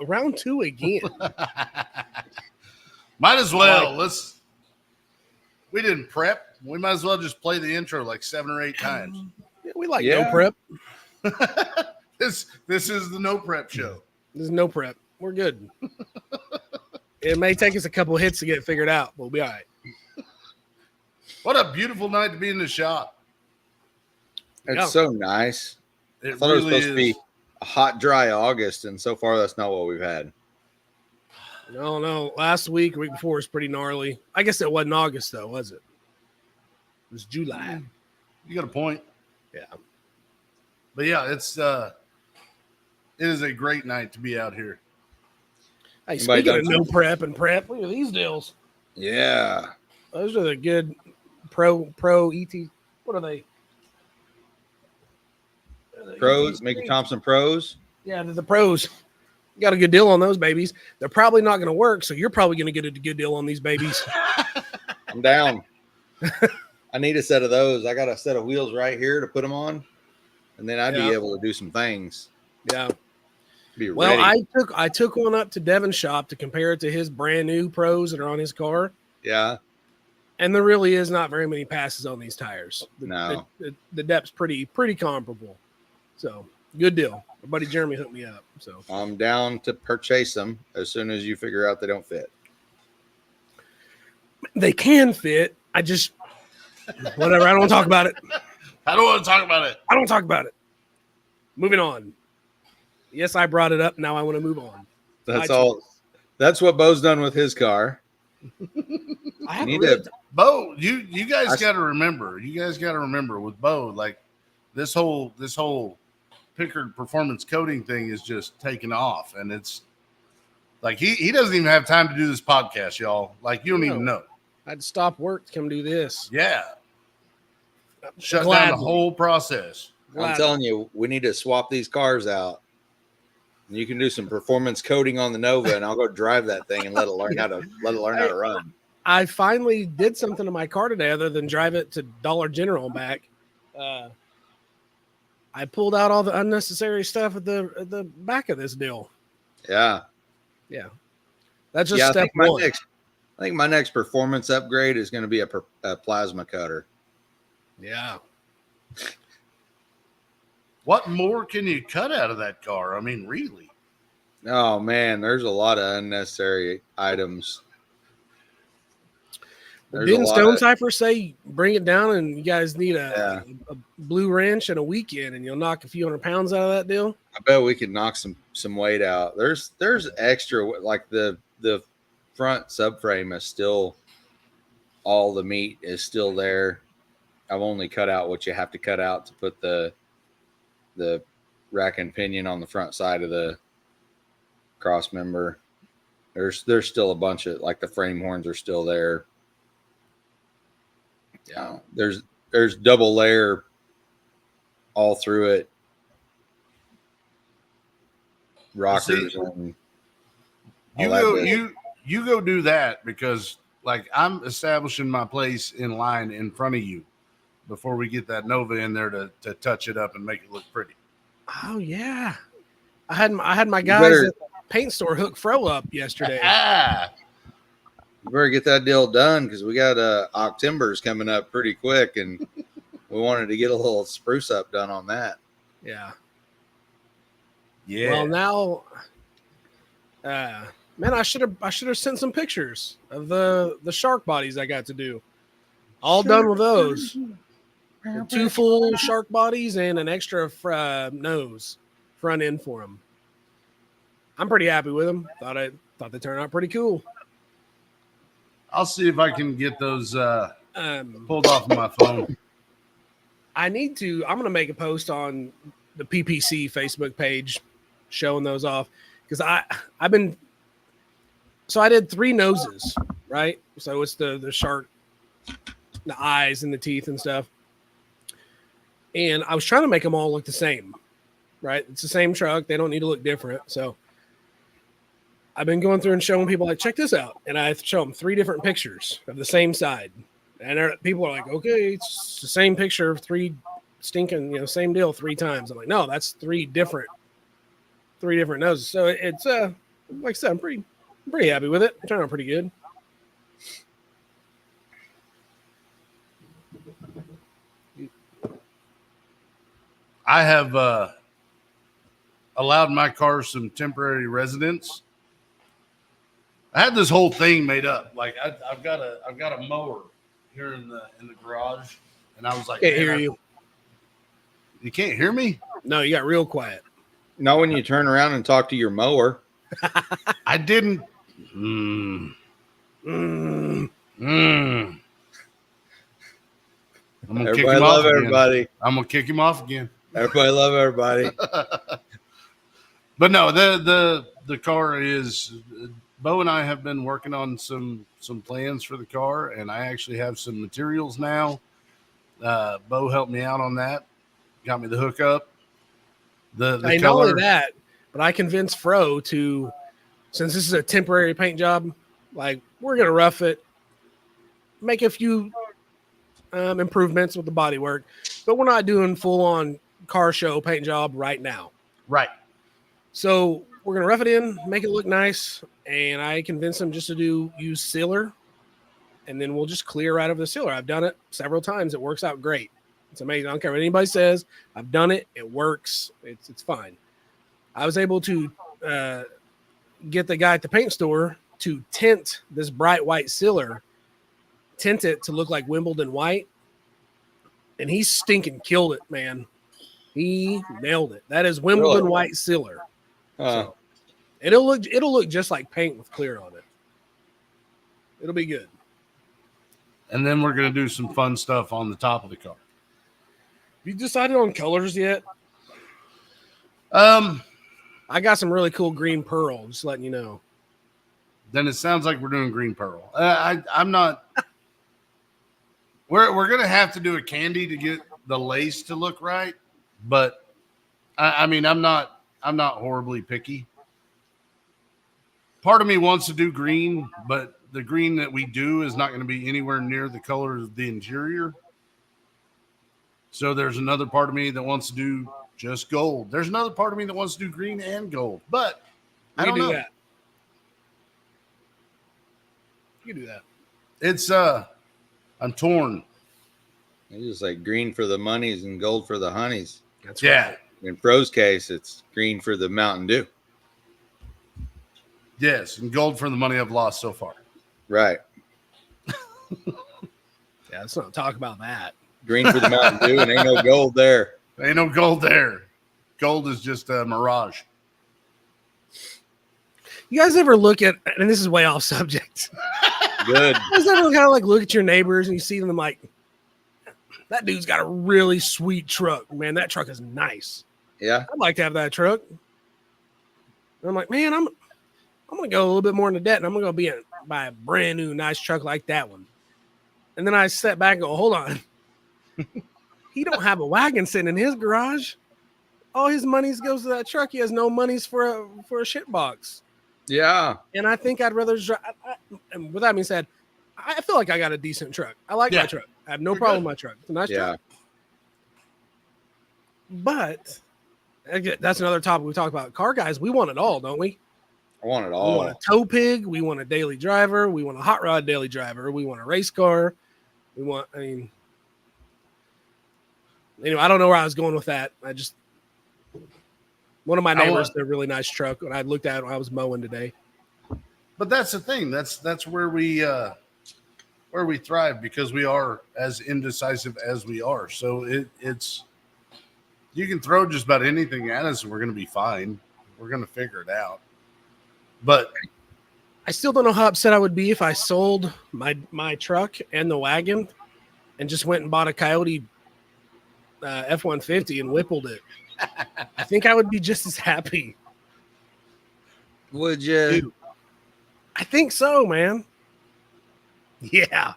round two again. Might as well. We didn't prep. We might as well just play the intro like 7 or 8 times. Yeah, we like no prep. This is the no prep show. This is no prep. We're good. It may take us a couple hits to get it figured out, but we'll be all right. What a beautiful night to be in the shop. It's so nice. I thought it was supposed to be a hot, dry August, and so far that's not what we've had. No. Last week before was pretty gnarly. I guess it wasn't August, though, was it? It was July. You got a point. Yeah. But yeah, it is a great night to be out here. Hey, speaking of no prep and prep, look at these deals. Yeah. Those are the good pro ET. What are they? Pros, Mickey Thompson Pros. Yeah, they're the pros. You got a good deal on those babies. They're probably not going to work, so you're probably going to get a good deal on these babies. I'm down. I need a set of those. I got a set of wheels right here to put them on, and then I'd be able to do some things. Yeah. Be well, ready. I took one up to Devin's shop to compare it to his brand new pros that are on his car. Yeah. And there really is not very many passes on these tires. No. The depth's pretty comparable. So good deal. My buddy Jeremy hooked me up. So I'm down to purchase them as soon as you figure out they don't fit. They can fit. I just whatever. I don't want to talk about it. I don't want to talk about it. I don't talk about it. Moving on. Yes, I brought it up. Now I want to move on. That's all. That's what Bo's done with his car. I haven't really Bo, you guys got to remember. You guys got to remember with Bo, like this whole Pickard performance coating thing is just taking off, and it's like he doesn't even have time to do this podcast, y'all. Like you don't even know. I'd stop work to come do this. Yeah, shut down the whole process. I'm telling you, we need to swap these cars out. You can do some performance coating on the Nova, and I'll go drive that thing and let it learn how to run. I finally did something to my car today, other than drive it to Dollar General and back. I pulled out all the unnecessary stuff at the back of this deal. Yeah. That's just step one. I think my next performance upgrade is going to be a plasma cutter. Yeah. What more can you cut out of that car? I mean, really? Oh, man, there's a lot of unnecessary items. Didn't Stone Cypher say bring it down and you guys need a blue wrench and a weekend and you'll knock a few 100 pounds out of that deal? I bet we could knock some weight out. There's extra, like the front subframe is still, all the meat is still there. I've only cut out what you have to cut out to put the rack and pinion on the front side of the cross member. There's still a bunch of, like, the frame horns are still there. Yeah, there's double layer all through it. Rockers and you go do that, because like I'm establishing my place in line in front of you before we get that Nova in there to touch it up and make it look pretty. Oh yeah, I had my guys at the paint store hook Fro up yesterday. You better get that deal done, because we got October's coming up pretty quick, and we wanted to get a little spruce up done on that. Yeah. Yeah. Well, now, man, I should have sent some pictures of the shark bodies I got to do. All done with those. 2 full shark bodies and an extra nose front end for them. I'm pretty happy with them. Thought they turned out pretty cool. I'll see if I can get those pulled off of my phone. I'm going to make a post on the PPC Facebook page showing those off, because I did 3 noses, right? So it's the shark, the eyes and the teeth and stuff. And I was trying to make them all look the same, right? It's the same truck. They don't need to look different. So I've been going through and showing people, like, check this out. And I show them 3 different pictures of the same side. And people are like, okay, it's the same picture, 3 stinking, same deal 3 times. I'm like, no, that's 3 different noses. So it's like I said, I'm pretty happy with it. It turned out pretty good. I have allowed my car some temporary residence. I had this whole thing made up. Like I've got a mower here in the garage, and I was like, Can't "Man, hear you. You can't hear me? No, you got real quiet. Not when you turn around and talk to your mower. I didn't. I'm gonna kick Everybody him love off again. everybody. I'm gonna kick him off again. Everybody love everybody. But no, the car is. Bo and I have been working on some plans for the car, and I actually have some materials now. Bo helped me out on that. Got me the hookup. The Not color. only that, but I convinced Fro to, since this is a temporary paint job, like we're gonna rough it, make a few improvements with the bodywork, but we're not doing full on car show paint job right now. Right. So we're gonna rough it in, make it look nice, and I convinced him just to use sealer, and then we'll just clear right over the sealer. I've done it several times. It works out great. It's amazing. I don't care what anybody says. I've done it. It works. It's fine. I was able to get the guy at the paint store to tint this bright white sealer, tint it to look like Wimbledon white, and he stinking killed it, man. He nailed it. That is Wimbledon Really? white sealer. Uh, It'll look just like paint with clear on it. It'll be good. And then we're gonna do some fun stuff on the top of the car. You decided on colors yet? Um, I got some really cool green pearl. Just letting you know. then it sounds like we're doing green pearl. I'm not. We're gonna have to do a candy to get the lace to look right, but I mean I'm not horribly picky. Part of me wants to do green, but the green that we do is not going to be anywhere near the color of the interior. So there's another part of me that wants to do just gold. There's another part of me that wants to do green and gold, but I don't know. That. You can do that. It's I'm torn. it's just like green for the monies and gold for the honeys. That's Yeah. right. In Fro's case, it's green for the Mountain Dew. Yes, and gold for the money I've lost so far. Right. Yeah, let's not talk about that. Green for the Mountain Dew, and ain't no gold there. Ain't no gold there. Gold is just a mirage. You guys ever look at, and this is way off subject. Good. You guys ever kind of like look at your neighbors and you see them like, that dude's got a really sweet truck. Man, that truck is nice. Yeah. I'd like to have that truck. And I'm like, man, I'm gonna go a little bit more into debt, and I'm gonna go buy a brand new nice truck like that one. And then I step back and go, hold on. He don't have a wagon sitting in his garage. All his monies goes to that truck. He has no monies for a shit box. Yeah. And I think I'd rather drive. And with that being said, I feel like I got a decent truck. I like my truck. I have no You're problem good. with my truck. It's a nice Yeah. truck. But again, that's another topic we talk about. Car guys, we want it all, don't we? I want it We all. want a tow pig. We want a daily driver. We want a hot rod daily driver. We want a race car. We want, I mean, anyway, I don't know where I was going with that. One of my neighbors had a really nice truck, and I looked at it when I was mowing today. But that's the thing. That's where we thrive, because we are as indecisive as we are. So it's you can throw just about anything at us and we're going to be fine. We're going to figure it out. But I still don't know how upset I would be if I sold my truck and the wagon and just went and bought a Coyote F-150 and whippled it. I think I would be just as happy. Would you? Dude, I think so, man. Yeah.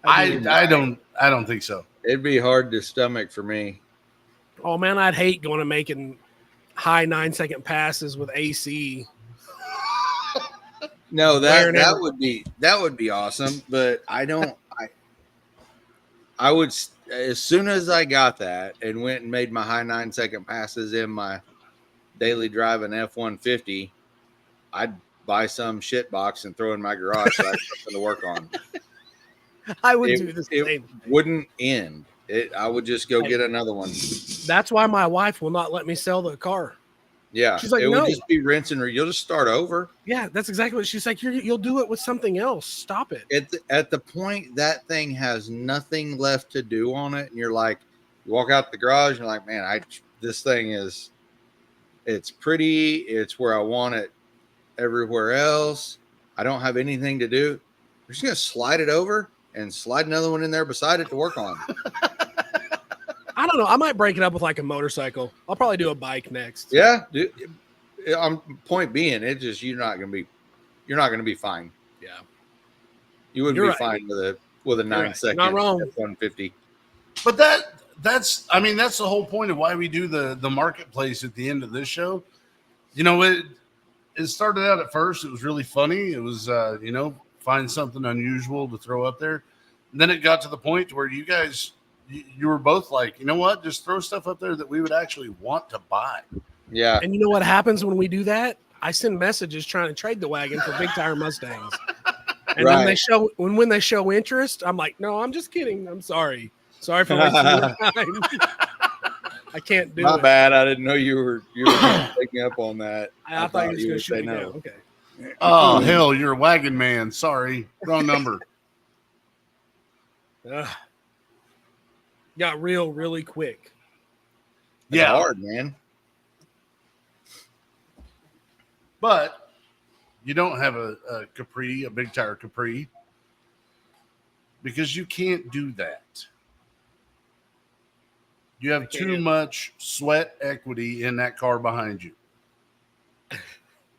I don't think so. It'd be hard to stomach for me. Oh man, I'd hate going and making high 9-second passes with AC. No, Wearing that every- would be awesome. But I don't. I would, as soon as I got that and went and made my high 9-second passes in my daily driving F-150, I'd buy some shit box and throw in my garage so I had something to work on. I would do the same. It wouldn't end. I would just go get another one. That's why my wife will not let me sell the car. Yeah, She's like, it no. would just be rinse and you'll just start over. Yeah, that's exactly what she's like. You'll do it with something else. Stop it. At the point that thing has nothing left to do on it, and you're like, you walk out the garage, and you're like, man, this thing is, it's pretty. It's where I want it everywhere else. I don't have anything to do. We're just gonna slide it over and slide another one in there beside it to work on. I don't know. I might break it up with like a motorcycle. I'll probably do a bike next. Yeah, dude. Point being, it just you're not gonna be fine. Yeah, you wouldn't You're be right. fine with a 9-second Not wrong. F-150. But that's the whole point of why we do the marketplace at the end of this show. You know, it started out at first, it was really funny. It was find something unusual to throw up there. And then it got to the point where you guys you were both like, you know what, just throw stuff up there that we would actually want to buy. Yeah. And you know what happens when we do that? I send messages trying to trade the wagon for big tire Mustangs. And Right. when they show interest, I'm like, no, I'm just kidding. I'm sorry. Sorry for wasting your time. I can't do My it. bad. I didn't know you were picking up on that. I thought you were just would going to shoot me down. Okay. Oh, hell, you're a wagon man. Sorry. Wrong number. Ugh. Got real really quick. It's Yeah. hard, man. But you don't have a Capri, a big tire Capri, because you can't do that. You have too much sweat equity in that car behind you.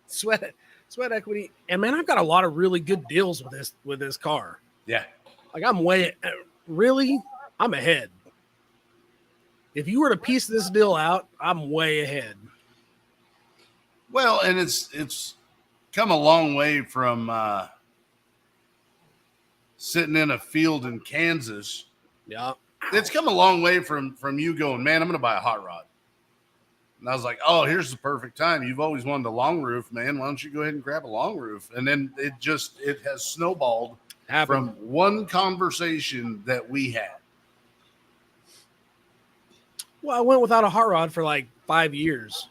Sweat equity. And man, I've got a lot of really good deals with this car. Yeah. Like I'm I'm ahead. If you were to piece this deal out, I'm way ahead. Well, and it's come a long way from sitting in a field in Kansas. Yeah. It's come a long way from you going, man, I'm going to buy a hot rod. And I was like, oh, here's the perfect time. You've always wanted a long roof, man. Why don't you go ahead and grab a long roof? And then it has snowballed from one conversation that we had. Well, I went without a hot rod for like 5 years.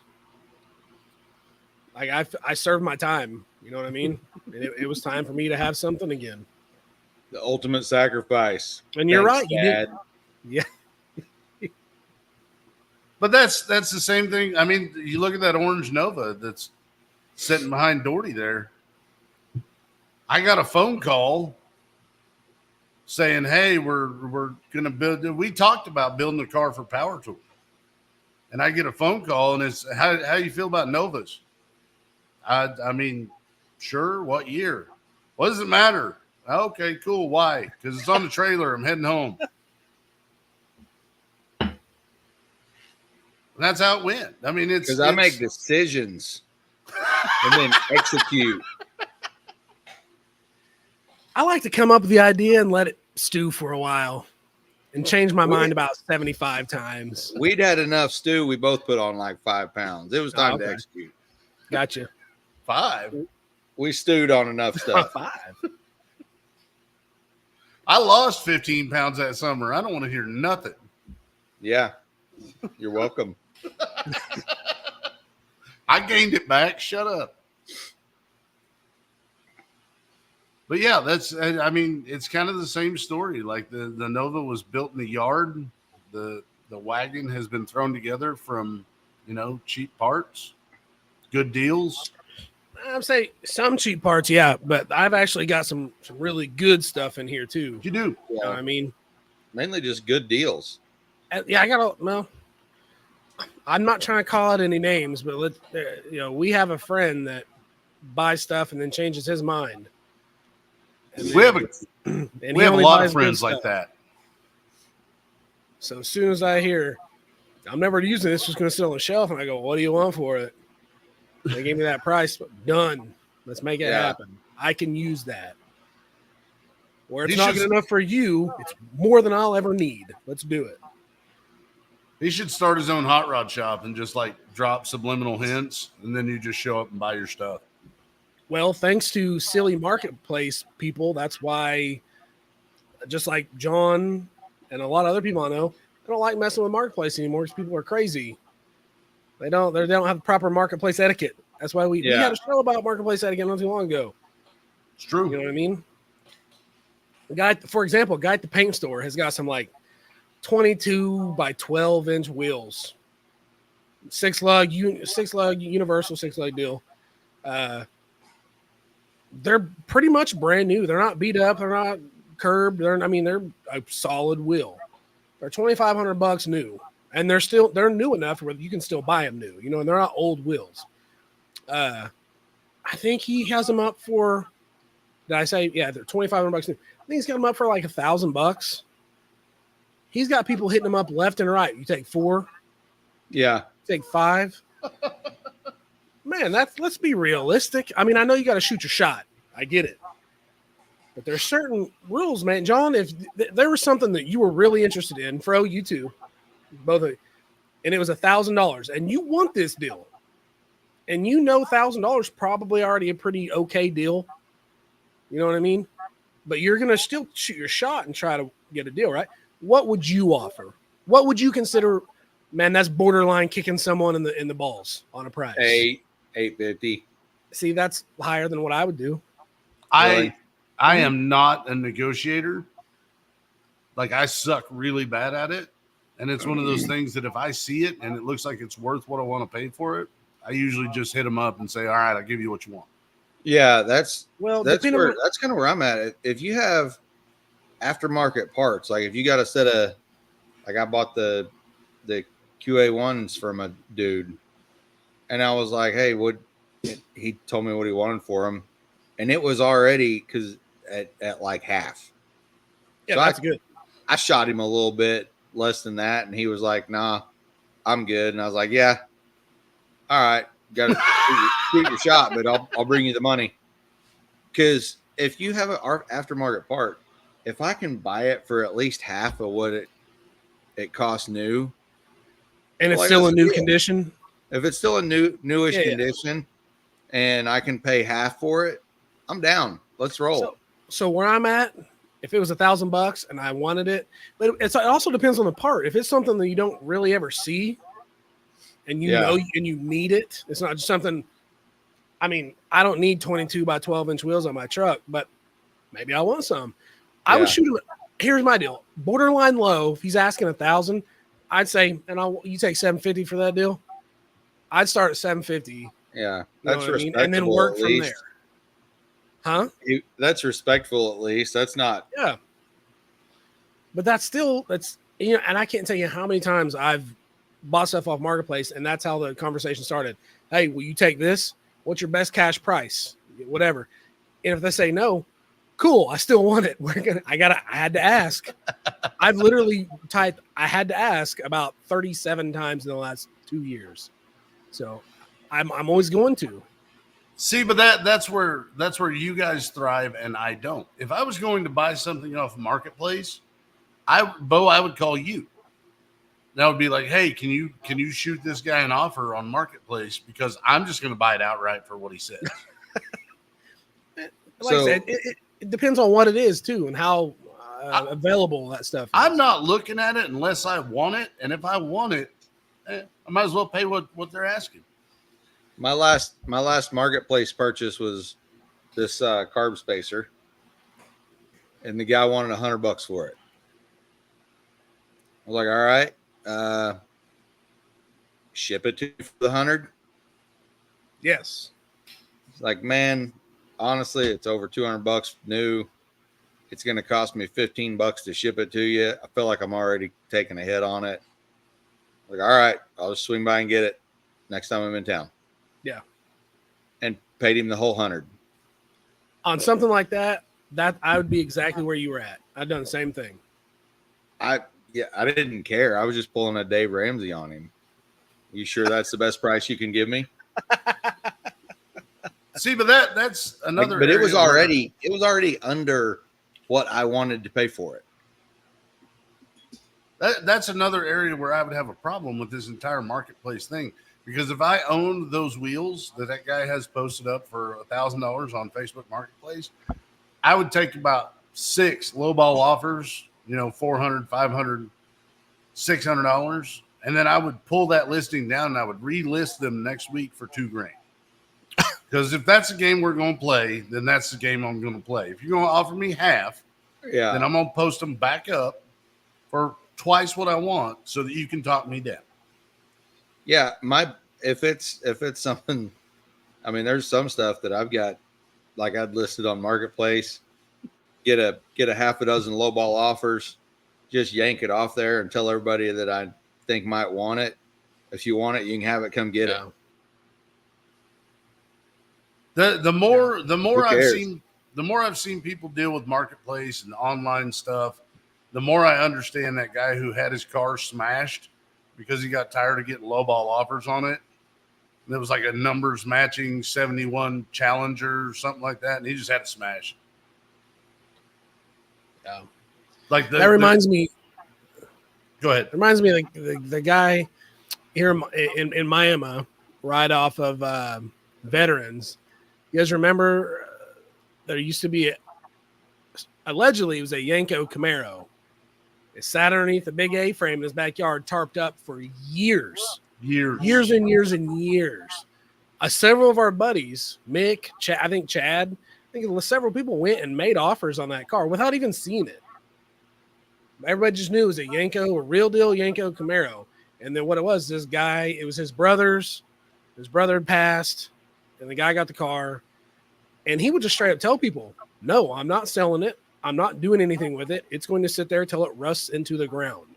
Like I served my time. You know what I mean? And it was time for me to have something again. The ultimate sacrifice. And you're Thanks, right. You Dad. did. Yeah. But that's the same thing. I mean, you look at that orange Nova that's sitting behind Doherty there. I got a phone call saying, hey, we're going to build. We talked about building a car for Power Tool. And I get a phone call, and it's, how you feel about Novas? I mean, sure. What year? What does it matter? Okay, cool. Why? Because it's on the trailer. I'm heading home. And that's how it went. I mean, it's Because I make decisions and then execute. I like to come up with the idea and let it stew for a while and change my mind about 75 times. We'd had enough stew. We both put on like 5 pounds. It was time to execute. Gotcha. 5. We stewed on enough stuff. 5. I lost 15 pounds that summer. I don't want to hear nothing. Yeah. You're welcome. I gained it back. Shut up. But yeah, I mean, it's kind of the same story. Like the Nova was built in the yard. The wagon has been thrown together from, cheap parts, good deals. I'd say some cheap parts, yeah, but I've actually got some really good stuff in here too. You do. You know what I mean? Mainly just good deals. Yeah, I got I'm not trying to call out any names, but we have a friend that buys stuff and then changes his mind. We have a lot of friends like that. So as soon as I hear, I'm never using this, just going to sit on the shelf, and I go, what do you want for it? They gave me that price. Done. Let's make it happen. I can use that. Where it's not good enough for you, it's more than I'll ever need. Let's do it. He should start his own hot rod shop and just like drop subliminal hints, and then you just show up and buy your stuff. Well, thanks to silly marketplace people, that's why, just like John and a lot of other people I know, they don't like messing with marketplace anymore because people are crazy. They don't have proper marketplace etiquette. That's why we had a show about marketplace etiquette not too long ago. It's true. You know what I mean? The guy, for example, guy at the paint store has got some like 22 by 12 inch wheels, six lug universal 6-lug deal. They're pretty much brand new. They're not beat up. They're not curbed. They're a solid wheel. They're $2,500 new, and they're new enough where you can still buy them new. You know, and they're not old wheels. I think he has them up for. Did I say they're $2,500 new? I think he's got them up for like $1,000. He's got people hitting them up left and right. You take 4, take 5. Man, let's be realistic. I mean, I know you got to shoot your shot. I get it. But there's certain rules, man. John, if there was something that you were really interested in, Fro, you too, both of you, and it was $1,000, and you want this deal, and you know $1,000 probably already a pretty okay deal. You know what I mean? But you're going to still shoot your shot and try to get a deal, right? What would you offer? What would you consider, man, that's borderline kicking someone in the balls on a price? $850. See, that's higher than what I would do. I am not a negotiator. Like, I suck really bad at it. And it's one of those things that if I see it and it looks like it's worth what I want to pay for it, I usually just hit them up and say, all right, I'll give you what you want. Yeah, that's kind of where I'm at. If you have aftermarket parts, like if you got a set of, like I bought the QA1s from a dude, and I was like, hey, he told me what he wanted for them, and it was already because at like half. Yeah, so that's good. I shot him a little bit less than that, and he was like, nah, I'm good. And I was like, yeah, all right, got to shoot your shot, but I'll bring you the money. Because if you have an aftermarket part, if I can buy it for at least half of what it costs new, and it's still in new condition, if it's still a newish condition, and I can pay half for it, I'm down. Let's roll. So where I'm at, if it was $1,000 and I wanted it, but it also depends on the part. If it's something that you don't really ever see, and you know and you need it, it's not just something. I mean, I don't need 22 by 12 inch wheels on my truck, but maybe I want some. I would shoot him. Here's my deal: borderline low. If he's asking $1,000, I'd say, and you take $750 for that deal. I'd start at $750. Yeah, that's respectable. And then work from there. Huh? That's respectful, at least. That's not. Yeah. But that's and I can't tell you how many times I've bought stuff off Marketplace, and that's how the conversation started. Hey, will you take this? What's your best cash price? Whatever. And if they say no, cool, I still want it. I had to ask. I've literally typed I had to ask about 37 times in the last 2 years. So I'm always going to. See, but that's where you guys thrive and I don't. If I was going to buy something off Marketplace, I would call you. That would be like, hey, can you shoot this guy an offer on Marketplace, because I'm just going to buy it outright for what he says. I said, it depends on what it is too, and how available that stuff is. I'm not looking at it unless I want it, and if I want it, I might as well pay what they're asking. My last Marketplace purchase was this carb spacer, and the guy wanted $100 for it. I was like, all right. Ship it to you for the 100. Yes. It's like, man, honestly, it's over $200 new. It's going to cost me $15 to ship it to you. I feel like I'm already taking a hit on it. Like, all right, I'll just swing by and get it next time I'm in town. Yeah. And paid him the whole 100. On something like that I would be exactly where you were at. I'd done the same thing. I didn't care. I was just pulling a Dave Ramsey on him. You sure that's the best price you can give me? See, but that's another. But it was already under what I wanted to pay for it. That's another area where I would have a problem with this entire Marketplace thing. Because if I owned those wheels that guy has posted up for $1,000 on Facebook Marketplace, I would take about 6 lowball offers, $400, $500, $600, and then I would pull that listing down and I would relist them next week for $2,000. Because if that's a game we're going to play, then that's the game I'm going to play. If you're going to offer me half, Yeah. then I'm going to post them back up for twice what I want so that you can talk me down. Yeah, if it's something, I mean, there's some stuff that I've got, like I'd listed on Marketplace, get a half a dozen lowball offers, just yank it off there and tell everybody that I think might want it. If you want it, you can have it. Come get it. The more I've cares? seen people deal with Marketplace and online stuff, the more I understand that guy who had his car smashed because he got tired of getting lowball offers on it. And it was like a numbers matching 71 Challenger or something like that, and he just had to smash. Yeah. Like that reminds me. Go ahead. It reminds me of the guy here in Miami, right off of Veterans. You guys remember there used to be allegedly it was a Yenko Camaro. It sat underneath a big A-frame in his backyard, tarped up for years. Years and years and years. Several of our buddies, Mick, Chad, I think several people went and made offers on that car without even seeing it. Everybody just knew it was a real deal Yenko Camaro. And then what it was, this guy, it was his brother's. His brother had passed, and the guy got the car. And he would just straight up tell people, no, I'm not selling it. I'm not doing anything with it. It's going to sit there till it rusts into the ground.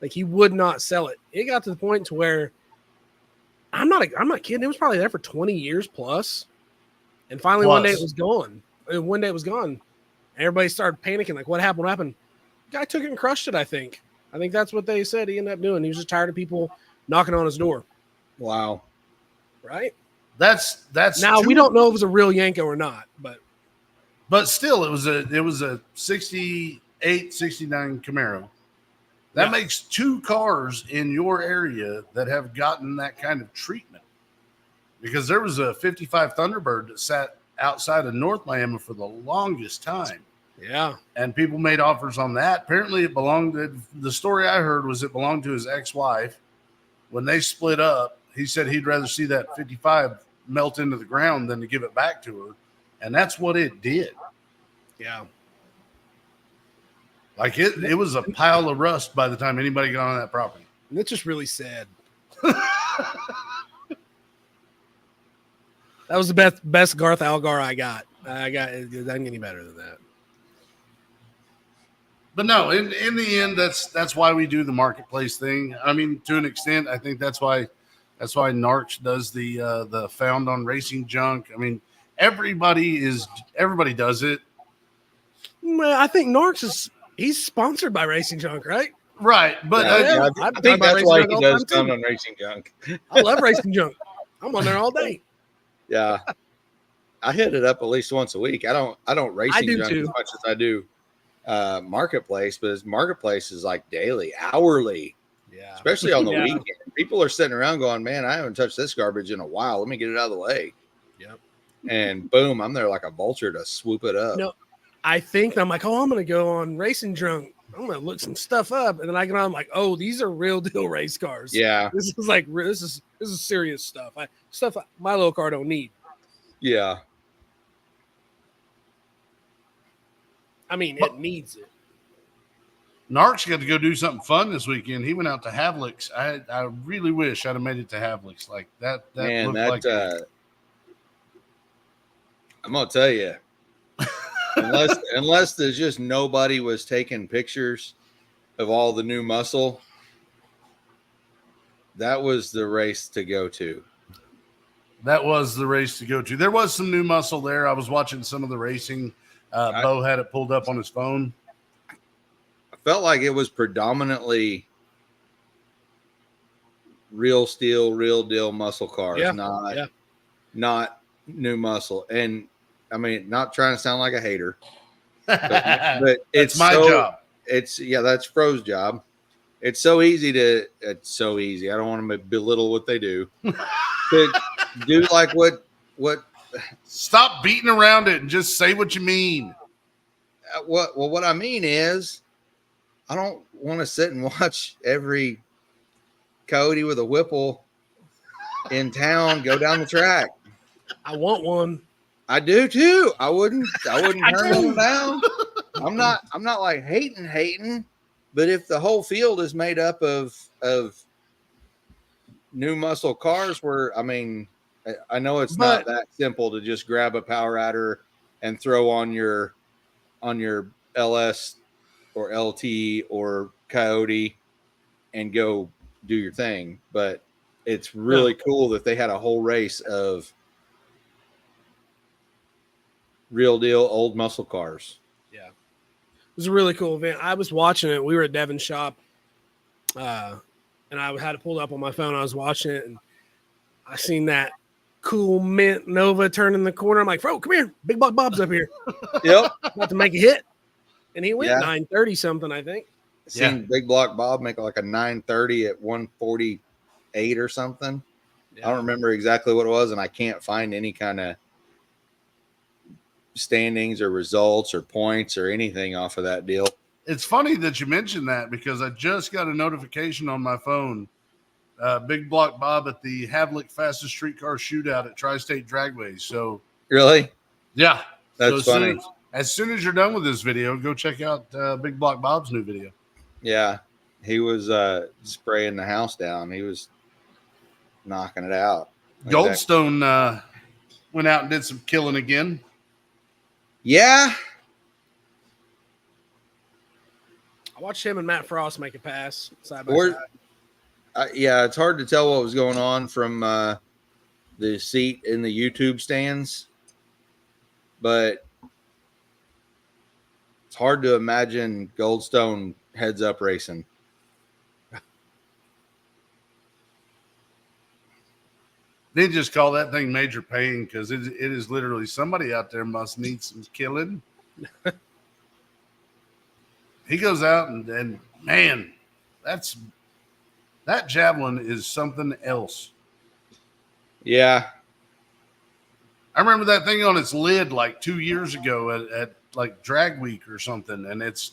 Like, he would not sell it. It got to the point to where I'm not kidding. It was probably there for 20 years plus. And finally one day it was gone. And one day it was gone. Everybody started panicking. Like, what happened? What happened? Guy took it and crushed it, I think. I think that's what they said he ended up doing. He was just tired of people knocking on his door. Wow. Right? That's now we don't know if it was a real Yenko or not, but still it was a 68, 69 Camaro. That makes 2 cars in your area that have gotten that kind of treatment. Because there was a 55 Thunderbird that sat outside of North Miami for the longest time. Yeah. And people made offers on that. Apparently the story I heard was it belonged to his ex-wife. When they split up, he said he'd rather see that 55 melt into the ground than to give it back to her. And that's what it did. Yeah. Like it was a pile of rust by the time anybody got on that property. And that's just really sad. That was the best Garth Algar I got. It doesn't get any better than that. But no, in the end, that's why we do the Marketplace thing. I mean, to an extent, I think that's why Narcs does the found on Racing Junk. I mean, everybody does it. Well, I think Narcs he's sponsored by Racing Junk, right? Right, but I think that's why he does found on Racing Junk. I love Racing Junk. I'm on there all day. Yeah, I hit it up at least once a week. I don't Racing Junk as much as I do Marketplace, but Marketplace is like daily, hourly. Yeah, especially on the weekend. People are sitting around going, man, I haven't touched this garbage in a while. Let me get it out of the way. Yep. And boom, I'm there like a vulture to swoop it up. No, I think I'm like, I'm going to go on Racing Junk. I'm going to look some stuff up. And then I get on, I'm like, oh, these are real deal race cars. Yeah. This is like, this is serious stuff. Stuff my little car don't need. Yeah. I mean, it needs it. Narcs got to go do something fun this weekend. He went out to Havlicks. I really wish I'd have made it to Havlicks. Like that Man, looked like I'm gonna tell you, unless there's just nobody was taking pictures of all the new muscle, that was the race to go to. That was the race to go to. There was some new muscle there. I was watching some of the racing. Bo had it pulled up on his phone. I felt like it was predominantly real steel, real deal muscle cars, not new muscle. And I mean, not trying to sound like a hater, but it's my job. That's Fro's job. It's so easy to. It's so easy. I don't want to belittle what they do. To do like what Stop beating around it and just say what you mean. what I mean is, I don't want to sit and watch every Cody with a Whipple in town go down the track. I want one. I do too. I wouldn't turn do. them down. I'm not like hating, but if the whole field is made up of new muscle cars, where I mean, I know it's not that simple to just grab a Power Rider and throw on your LS or LT or Coyote and go do your thing, but it's really cool that they had a whole race of real deal old muscle cars. Yeah, it was a really cool event. I was watching it. We were at Devin's shop, and I had it pulled up on my phone. I was watching it, and I seen that cool mint Nova turning the corner. I'm like, Fro, come here. Big Buck Bob's up here. Yep. About to make a hit. And he went Yeah. 930 something, I think. Seen Big Block Bob make like a 930 at 148 or something. Yeah. I don't remember exactly what it was, and I can't find any kind of standings or results or points or anything off of that deal. It's funny that you mentioned that because I just got a notification on my phone. Big Block Bob at the Havlik Fastest Streetcar Shootout at Tri-State Dragways. So, Really? yeah. That's so funny. As soon as you're done with this video, go check out Big Block Bob's new video. Yeah. He was spraying the house down. He was knocking it out. Goldstone went out and did some killing again. Yeah. I watched him and Matt Frost make a pass side by Or- side. Yeah, it's hard to tell what was going on from the seat in the YouTube stands, but it's hard to imagine Goldstone heads up racing. They just call that thing major pain because it is literally somebody out there must need some killing. He goes out and man, that javelin is something else. Yeah. I remember that thing on its lid like 2 years ago at like Drag Week or something, and it's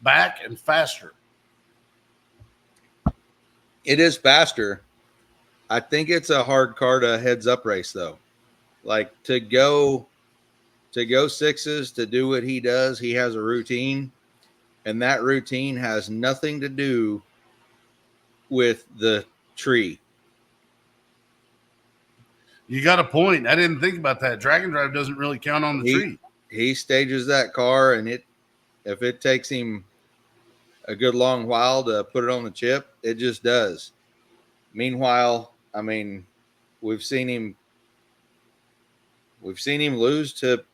back and faster. It is faster. I think it's a hard car to heads up race though. Like to go sixes, to do what he does, he has a routine, and that routine has nothing to do with the tree. You got a point. I didn't think about that. Drag and Drive doesn't really count on the tree. He stages that car, and if it takes him a good long while to put it on the chip, it just does. Meanwhile, I mean, we've seen him lose to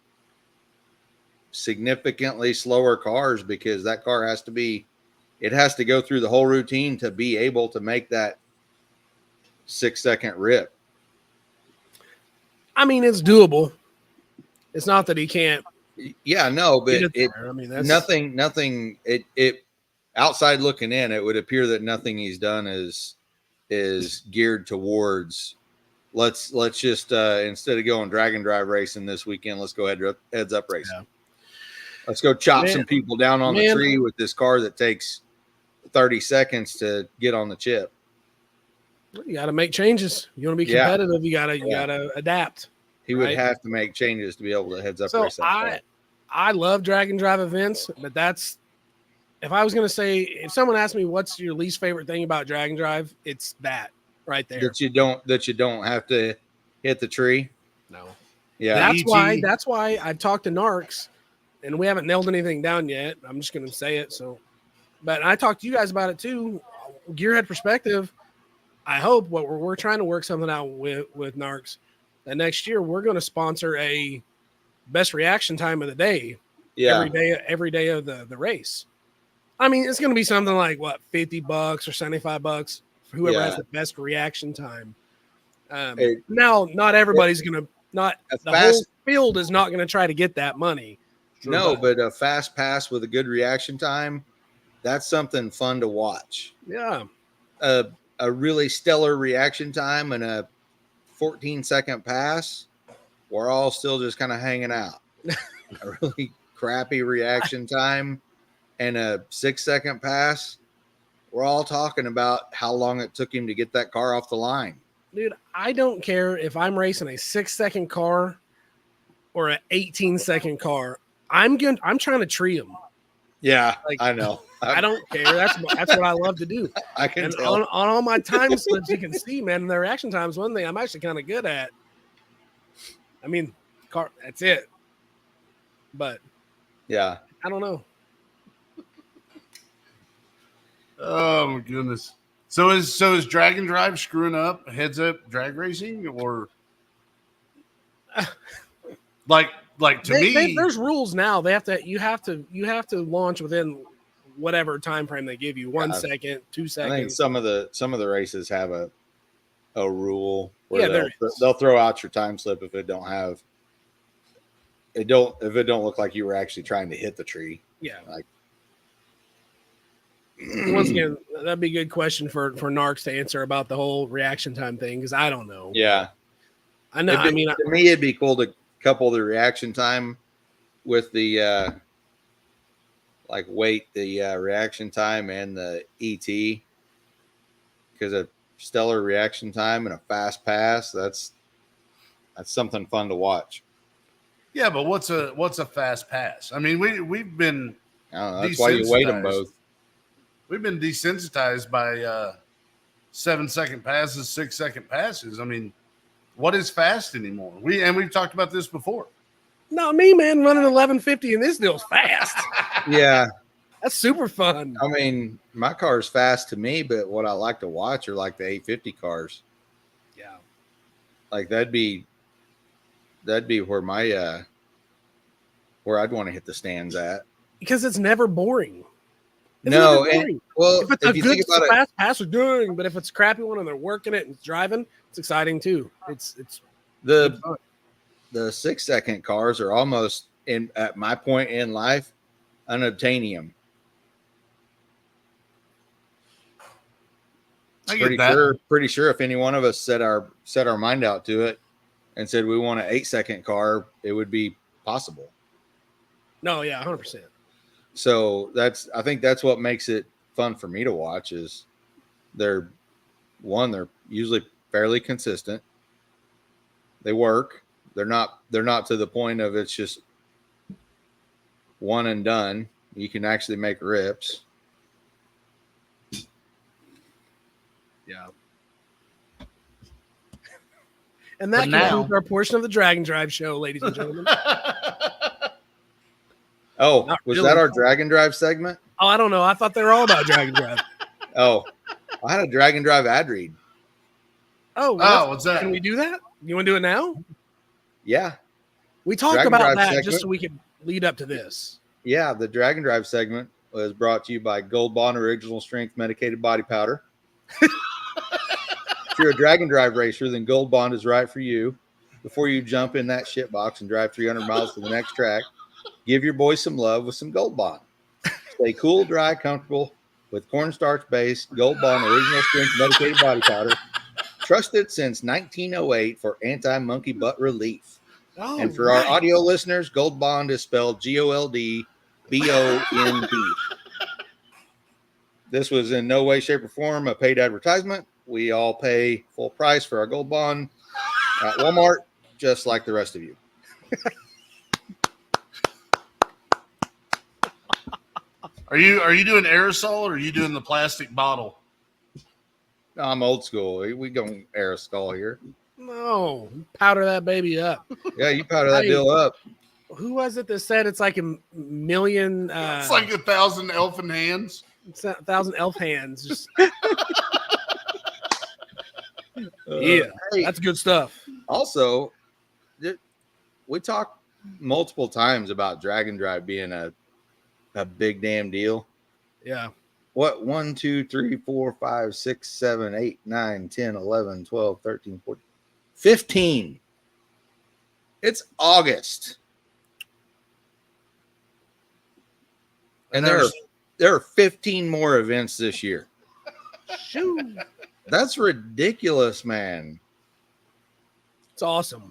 significantly slower cars because that car has to go through the whole routine to be able to make that 6-second rip. I mean, it's doable. It's not that he can't. Yeah, no, but get there. I mean, that's nothing. It outside looking in, it would appear that nothing he's done is geared towards. Let's just instead of going drag and drive racing this weekend, let's go heads up racing. Yeah. Let's go chop some people down on the tree with this car that takes 30 seconds to get on the chip. You got to make changes. You want to be competitive. You got to adapt. He would have to make changes to be able to heads up race that car. I love drag and drive events, but that's if I was going to say, if someone asked me what's your least favorite thing about drag and drive, it's that right there. That you don't have to hit the tree. No. Yeah. That's why I've talked to Narcs, and we haven't nailed anything down yet. I'm just going to say it. So, but I talked to you guys about it too. Gearhead perspective. I hope we're trying to work something out with Narcs that next year we're going to sponsor a best reaction time of the day. Yeah. Every day of the race. I mean, it's going to be something like what, $50 or $75 for whoever has the best reaction time. Now, not everybody's going to whole field is not going to try to get that money. No, but a fast pass with a good reaction time that's something fun to watch. Yeah. A really stellar reaction time and a 14-second pass, we're all still just kind of hanging out. A really crappy reaction time and a 6-second pass, we're all talking about how long it took him to get that car off the line. Dude, I don't care if I'm racing a 6-second car or an 18-second car. I'm trying to tree them. Yeah, Like, I know. I don't care. That's what I love to do. I can And tell. on all my time slips, you can see, man, the reaction time is one thing I'm actually kind of good at. I mean, that's it. But Yeah. I don't know. Oh my goodness. So is Drag and Drive screwing up heads up drag racing, or like to me? There's rules now. You have to launch within whatever time frame they give you. 1 second, 2 I seconds. think some of the races have a rule where Yeah, they'll throw out your time slip if it don't look like you were actually trying to hit the tree. Yeah. Like, once again, that'd be a good question for Narcs to answer about the whole reaction time thing, because I don't know. yeah. I know. To me, it'd be cool to couple the reaction time with the weight the reaction time and the ET, because a stellar reaction time and a fast pass, that's something fun to watch. Yeah, but what's a fast pass? I mean, we've been I don't know, that's why you weight them desensitized. both. We've been desensitized by 7-second passes, 6-second passes. I mean, what is fast anymore? We've talked about this before. Not me, man, running 1150 and this deal's fast. Yeah. That's super fun. I mean, my car's fast to me, but what I like to watch are like the 850 cars. Yeah. Like that'd be where my where I'd want to hit the stands at. Because it's never boring. It's No, never boring. well, if it's a good fast pass, we're doing. But if it's a crappy one and they're working it and it's driving, it's exciting too. It's the 6-second cars are almost at my point in life unobtainium. I get that. Pretty sure if any one of us set our mind out to it and said we want an 8-second car, it would be possible. No, yeah, 100%. So I think that's what makes it fun for me to watch is they're usually fairly consistent. They work. They're not to the point of it's just one and done. You can actually make rips. Yeah. And that concludes our portion of the Drag and Drive show, ladies and gentlemen. Oh, Not was really. that our Drag and Drive segment? Oh, I don't know. I thought they were all about Drag and Drive. Oh, I had a Drag and Drive ad read. Oh, what's that? Can we do that? You want to do it now? Yeah. We talked Drag and about Drive that segment. just so we could lead up to this. Yeah, the Drag and Drive segment was brought to you by Gold Bond Original Strength Medicated Body Powder. If you're a Drag and Drive racer, then Gold Bond is right for you. Before you jump in that shit box and drive 300 miles to the next track, give your boy some love with some Gold Bond. Stay cool, dry, comfortable with cornstarch-based Gold Bond Original Strength Medicated Body Powder. Trusted since 1908 for anti-monkey butt relief. Oh, And for our audio listeners, Gold Bond is spelled GOLDBOND. This was in no way, shape, or form a paid advertisement. We all pay full price for our Gold Bond at Walmart, just like the rest of you. Are you doing aerosol or are you doing the plastic bottle? I'm old school. We go aerosol here. No, powder that baby up. Yeah, you powder that deal up. Who was it that said it's like a million? It's like 1,000 elfin hands. It's 1,000 elf hands. Just, yeah, Hey, that's good stuff. also, we talked multiple times about Drag and Drive being a big damn deal. Yeah. What 1, 2, 3, 4, 5, 6, 7, 8, 9, 10, 11, 12, 13, 14, 15. It's August. And there are 15 more events this year. Shoo. That's ridiculous, man. It's awesome.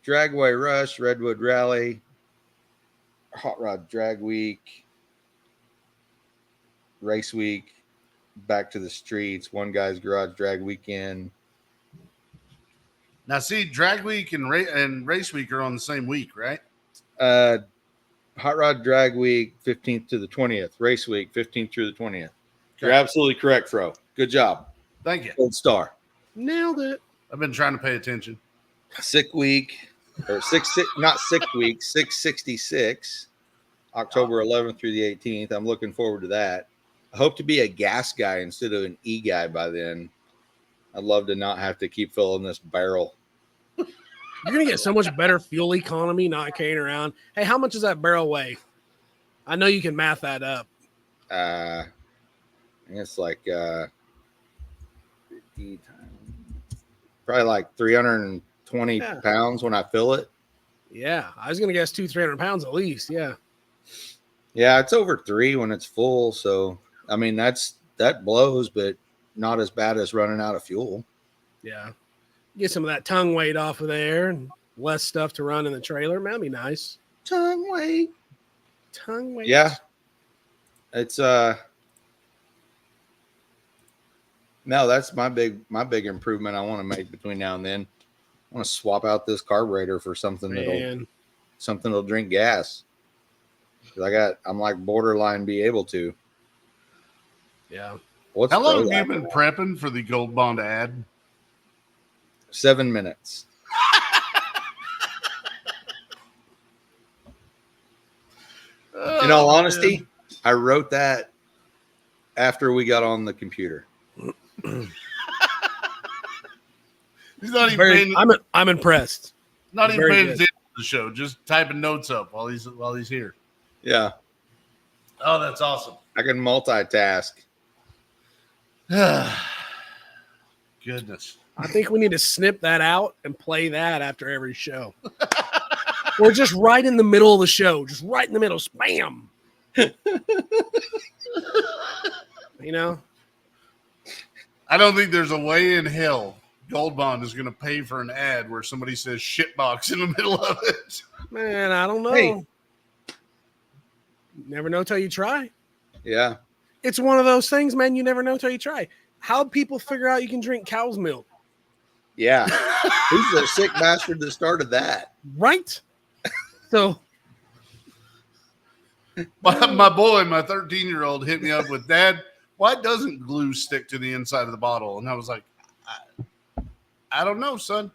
Dragway Rush, Redwood Rally, Hot Rod Drag Week, Race Week, Back to the Streets, One Guy's Garage Drag Weekend. Now, see, Drag Week and Race Week are on the same week, right? Hot Rod Drag Week, 15th to the 20th. Race Week, 15th through the 20th. You're absolutely correct, Fro. Good job. Thank you. Gold star. Nailed it. I've been trying to pay attention. Sick Week, or not Sick Week, 666, October 11th through the 18th. I'm looking forward to that. I hope to be a gas guy instead of an E guy by then. I'd love to not have to keep filling this barrel. You're going to get so much better fuel economy not carrying around. Hey, how much does that barrel weigh? I know you can math that up. It's like 50 times, probably like 320 pounds when I fill it. Yeah, I was going to guess 300 pounds at least. Yeah. Yeah, it's over 3 when it's full. So, I mean, that blows, but not as bad as running out of fuel. Yeah. Get some of that tongue weight off of there and less stuff to run in the trailer. That'd be nice. Tongue weight. Tongue weight. Yeah. It's no, that's my big improvement I want to make between now and then. I want to swap out this carburetor for something that'll drink gas. I'm like borderline be able to. Yeah. How long have you been prepping for the Gold Bond ad? 7 minutes. In all honesty, I wrote that after we got on the computer. He's not even I'm impressed. Not even paying attention to the show, just typing notes up while he's here. Yeah. Oh, that's awesome. I can multitask. Goodness. I think we need to snip that out and play that after every show. Or just right in the middle of the show. Just right in the middle. Spam. You know? I don't think there's a way in hell Gold Bond is going to pay for an ad where somebody says shitbox in the middle of it. Man, I don't know. Hey. Never know till you try. Yeah. It's one of those things, man. You never know till you try. How'd people figure out you can drink cow's milk? Yeah. Who's the sick bastard that started that? Right? So my boy, my 13-year-old, hit me up with, Dad, why doesn't glue stick to the inside of the bottle? And I was like, I don't know, son.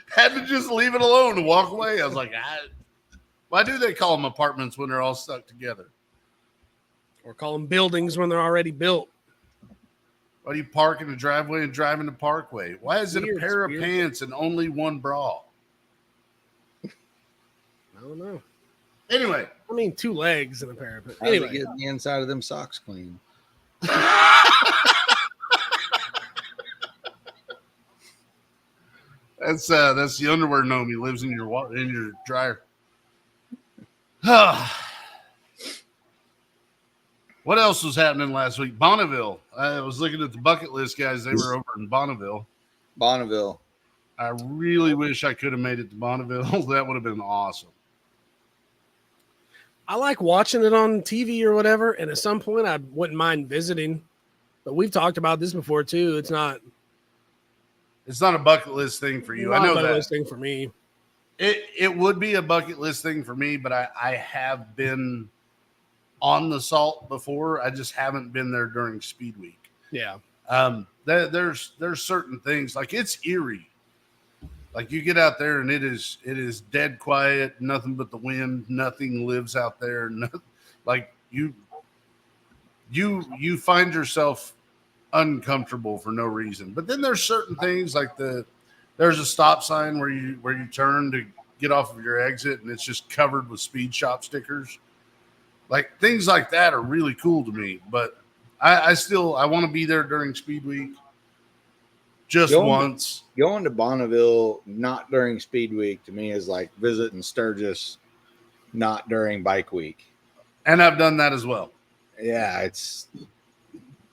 Had to just leave it alone and walk away. I was like, why do they call them apartments when they're all stuck together? or call them buildings when they're already built. Why do you park in the driveway and drive in the parkway? Why is it a pair of pants and only one bra? I don't know. Anyway. I mean, 2 legs and a pair of pants. Anyway. Anyway. Getting the inside of them socks clean. That's the underwear gnome. He lives in your dryer. What else was happening last week? Bonneville. I was looking at the bucket list guys. They were over in Bonneville. Bonneville. I really wish I could have made it to Bonneville. That would have been awesome. I like watching it on TV or whatever, and at some point I wouldn't mind visiting. But we've talked about this before too. It's not a bucket list thing for you. I know that. Bucket list thing for me. It would be a bucket list thing for me, but I have been on the Salt before. I just haven't been there during Speed Week. Yeah. There's certain things, like it's eerie. Like you get out there and it is dead quiet, nothing but the wind, nothing lives out there. Like you find yourself uncomfortable for no reason. But then there's certain things like there's a stop sign where you turn to get off of your exit and it's just covered with speed shop stickers. Like things like that are really cool to me. But I want to be there during Speed Week. Just once. Going to Bonneville not during Speed Week to me is like visiting Sturgis not during bike week. And I've done that as well. Yeah,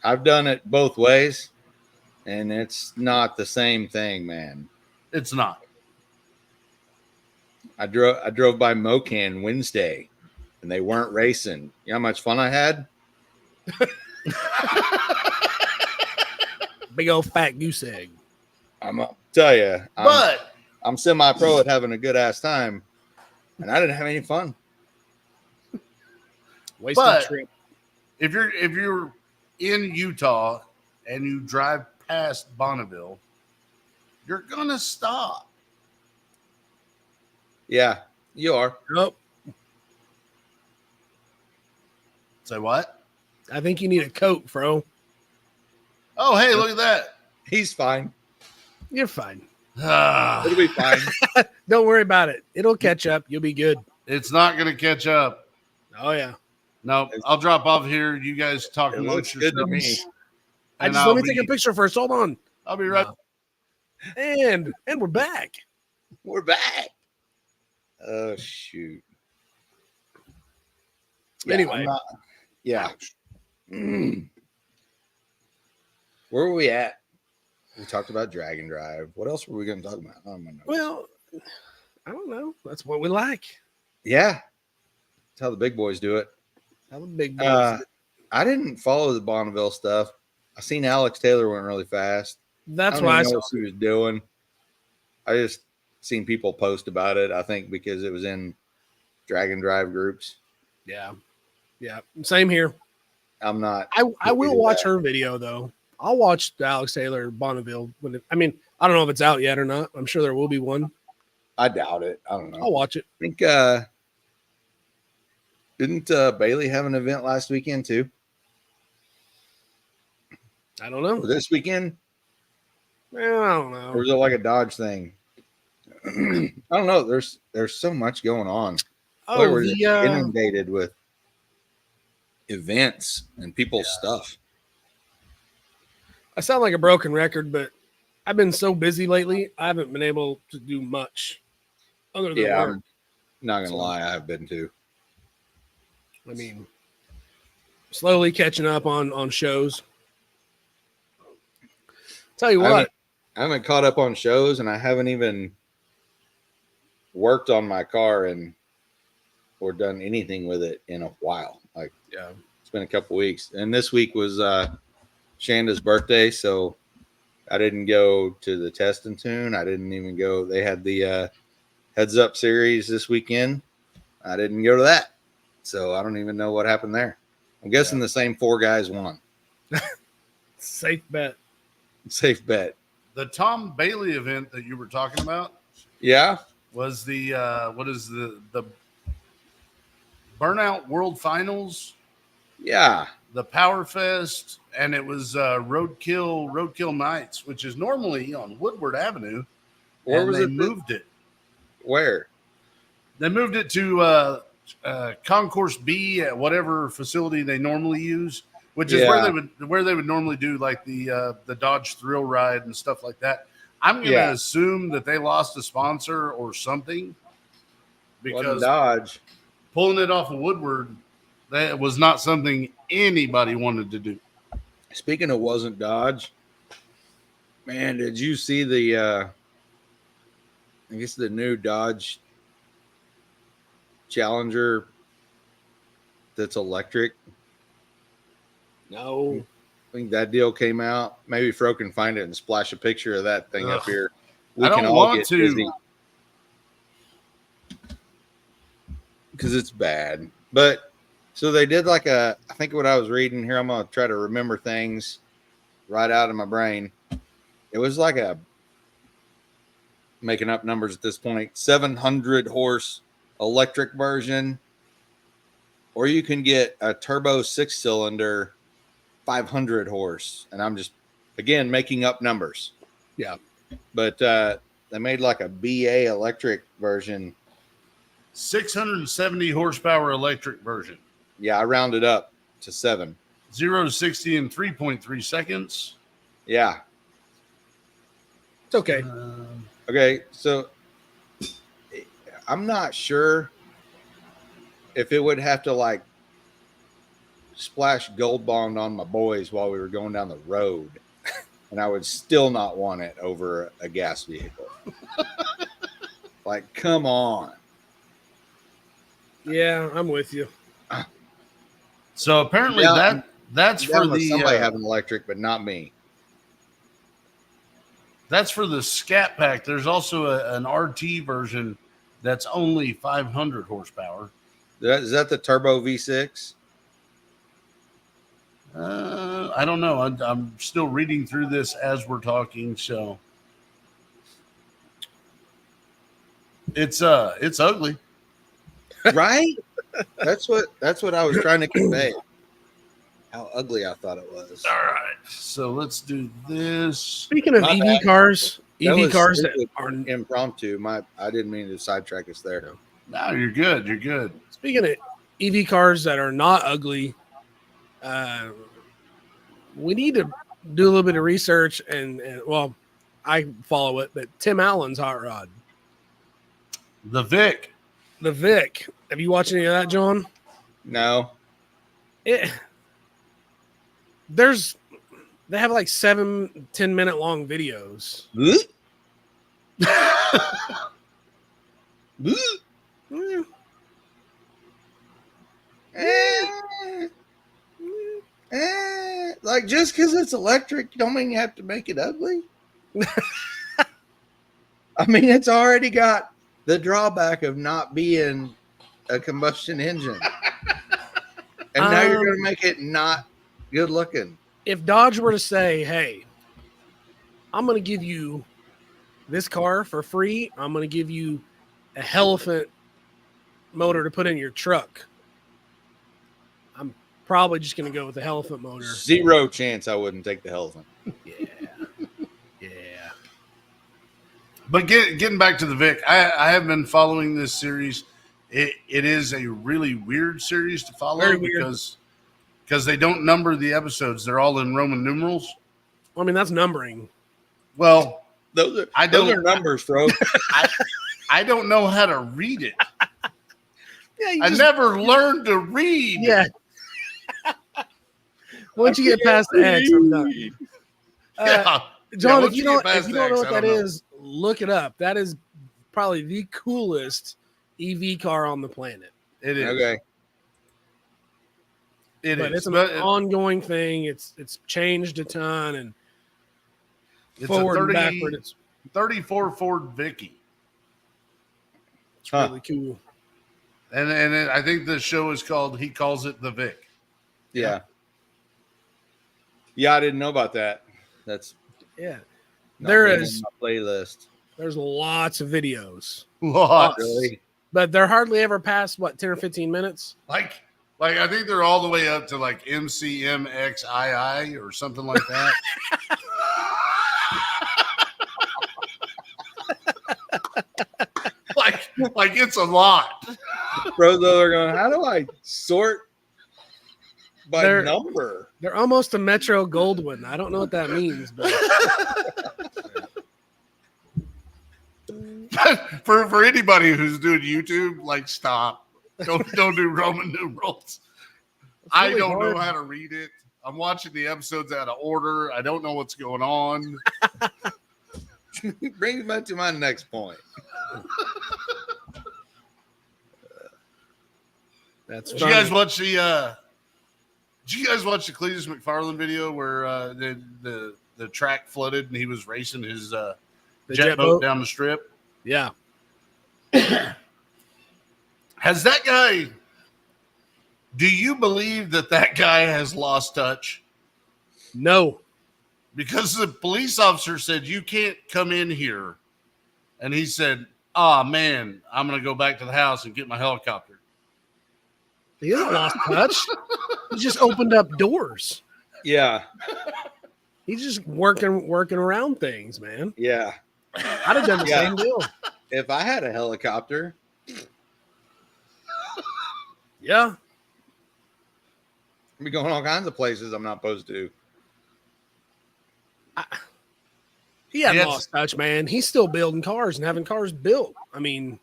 I've done it both ways, and it's not the same thing, man. It's not. I drove by Mocan Wednesday, and they weren't racing. You know how much fun I had? Big old fat goose egg. I'm gonna tell you, But I'm semi-pro at having a good ass time, and I didn't have any fun. Wasted But- trip. if you're in Utah and you drive past Bonneville, you're gonna stop. Yeah, you are. Nope. Say what? I think you need a coat, bro. Oh, hey, look at that. He's fine. You're fine. Ah, It'll be fine. Don't worry about it. It'll catch up. You'll be good. it's not gonna catch up. Oh yeah. No, I'll drop off here. You guys talk It amongst looks good to yourselves. me. I And just I'll let me take a picture first. Hold on. I'll be right. And we're back. We're back. Oh shoot. Anyway. Yeah. Mm. Where were we at? We talked about Dragon Drive. What else were we going to talk about? Oh, my notes. Well, I don't know. That's what we like. Yeah. That's how the big boys do it. How the big boys. I didn't follow the Bonneville stuff. I seen Alex Taylor went really fast. That's I don't why I even saw. know what he was doing. I just seen people post about it. I think because it was in Dragon Drive groups. Yeah. Yeah. Same here. I'm not. I will do watch that. her video though. I'll watch the Alex Taylor Bonneville I mean, I don't know if it's out yet or not. I'm sure there will be one. I doubt it. I don't know. I'll watch it. I think didn't Bailey have an event last weekend too? I don't know. Or this weekend? Well, I don't Or know. was it like a Dodge thing? I don't know. There's so much going on. Oh, We're just the inundated with events and people's stuff. I sound like a broken record, but I've been so busy lately. I haven't been able to do much other than Yeah, work. I'm not gonna lie, I have been too. I mean, slowly catching up on shows. Tell you what, I haven't caught up on shows, and I haven't even worked on my car or done anything with it in a while. Like yeah, it's been a couple weeks, and this week was Shanda's birthday, so I didn't go to the test and tune. I didn't even go. They had the heads up series this weekend. I didn't go to that, so I don't even know what happened there. I'm guessing the same 4 guys won. safe bet. Safe bet. The Tom Bailey event that you were talking about Yeah. was the what is the Burnout World Finals, Yeah. the Power Fest, and it was Roadkill Nights, which is normally on Woodward Avenue. Where and was they it? moved it. Where? They moved it to Concourse B at whatever facility they normally use, which is where they would normally do like the Dodge Thrill Ride and stuff like that. I'm going to assume that they lost a sponsor or something Wasn't because Dodge. pulling it off of Woodward, that was not something anybody wanted to do. Speaking of wasn't Dodge, man, did you see the I guess the new Dodge Challenger that's electric? No, I think that deal came out. Maybe Fro can find it and splash a picture of that thing up Ugh. here. I don't want to. busy because it's bad. But so they did like I think what I was reading here, I'm gonna try to remember things right out of my brain. It was like making up numbers at this point, 700 horse electric version, or you can get a turbo 6-cylinder 500 horse. And I'm just again making up numbers. Yeah. But they made like a BA electric version. 670 horsepower electric version. Yeah, I rounded up to 7. 0 to 60 in 3.3 seconds. Yeah. it's okay. Okay, so I'm not sure if it would have to like splash Gold Bond on my boys while we were going down the road, and I would still not want it over a gas vehicle. Like, come on. Yeah, I'm with you. So apparently Yeah, that's for the somebody having electric, but not me. that's for the Scat Pack. There's also an RT version that's only 500 horsepower. Is that the turbo V6? I don't know. I'm still reading through this as we're talking, so it's ugly. Right? That's what I was trying to convey. How ugly I thought it was. All right, so let's do this. Speaking of My EV bad. cars, That EV was cars that stupid. are Impromptu. I didn't mean to sidetrack us there. No, you're good. You're good. speaking of EV cars that are not ugly, we need to do a little bit of research and well, I follow it, but Tim Allen's hot rod, The Vic. the Vic. Have you watched any of that, John? No. They have like 7-10 minute long videos. Mm, Like, just because it's electric, don't mean you have to make it ugly. I mean, it's already got the drawback of not being a combustion engine. And now you're going to make it not good looking. If Dodge were to say, hey, I'm going to give you this car for free, I'm going to give you a Elephant motor to put in your truck, I'm probably just going to go with the Elephant motor. Zero chance I wouldn't take the Elephant. Yeah. But getting back to the Vic, I have been following this series. It is a really weird series to follow. Very weird. because they don't number the episodes. They're all in Roman numerals. I mean, that's numbering. Well, Those I are don't numbers, bro. I don't know how to read it. Yeah, you I just, never learned to read. yeah. Once you get past the X, I'm done. Yeah. John, once if you you get don't past know the X, what I that don't know. is, look it up. That is probably the coolest EV car on the planet. It is. Okay. It But is. it's an But ongoing thing. It's changed a ton, and it's forward a and backward. It's 34 Ford Vicky. Huh. really cool. And I think the show is called, he calls it the Vic. Yeah. Yeah, I didn't know about that. That's Yeah, not There been is- on my playlist. there's lots of videos, Lots. Really? but they're hardly ever past 10 or 15 minutes. Like I think they're all the way up to like MCMXII or something like that. like it's a lot. Bro, they're going, how do I sort by They're- number? They're almost a Metro Goldwyn. I don't know what that means, but for anybody who's doing YouTube, like stop. Don't do Roman numerals. I really don't know hard. how to read it. I'm watching the episodes out of order. I don't know what's going on. Brings me to my next point. that's Did you guys watch the Cletus McFarland video where the track flooded and he was racing his the jet boat down the strip? Yeah. Has that guy? Do you believe that guy has lost touch? No. Because the police officer said you can't come in here, and he said, "Ah, man, I'm gonna go back to the house and get my helicopter." He hasn't lost touch. He just opened up doors. Yeah. He's just working around things, man. Yeah. I'd have done the Yeah. same deal. If I had a helicopter, Yeah. I'd be going all kinds of places I'm not supposed to. He hadn't Yes. lost touch, man. He's still building cars and having cars built. I mean,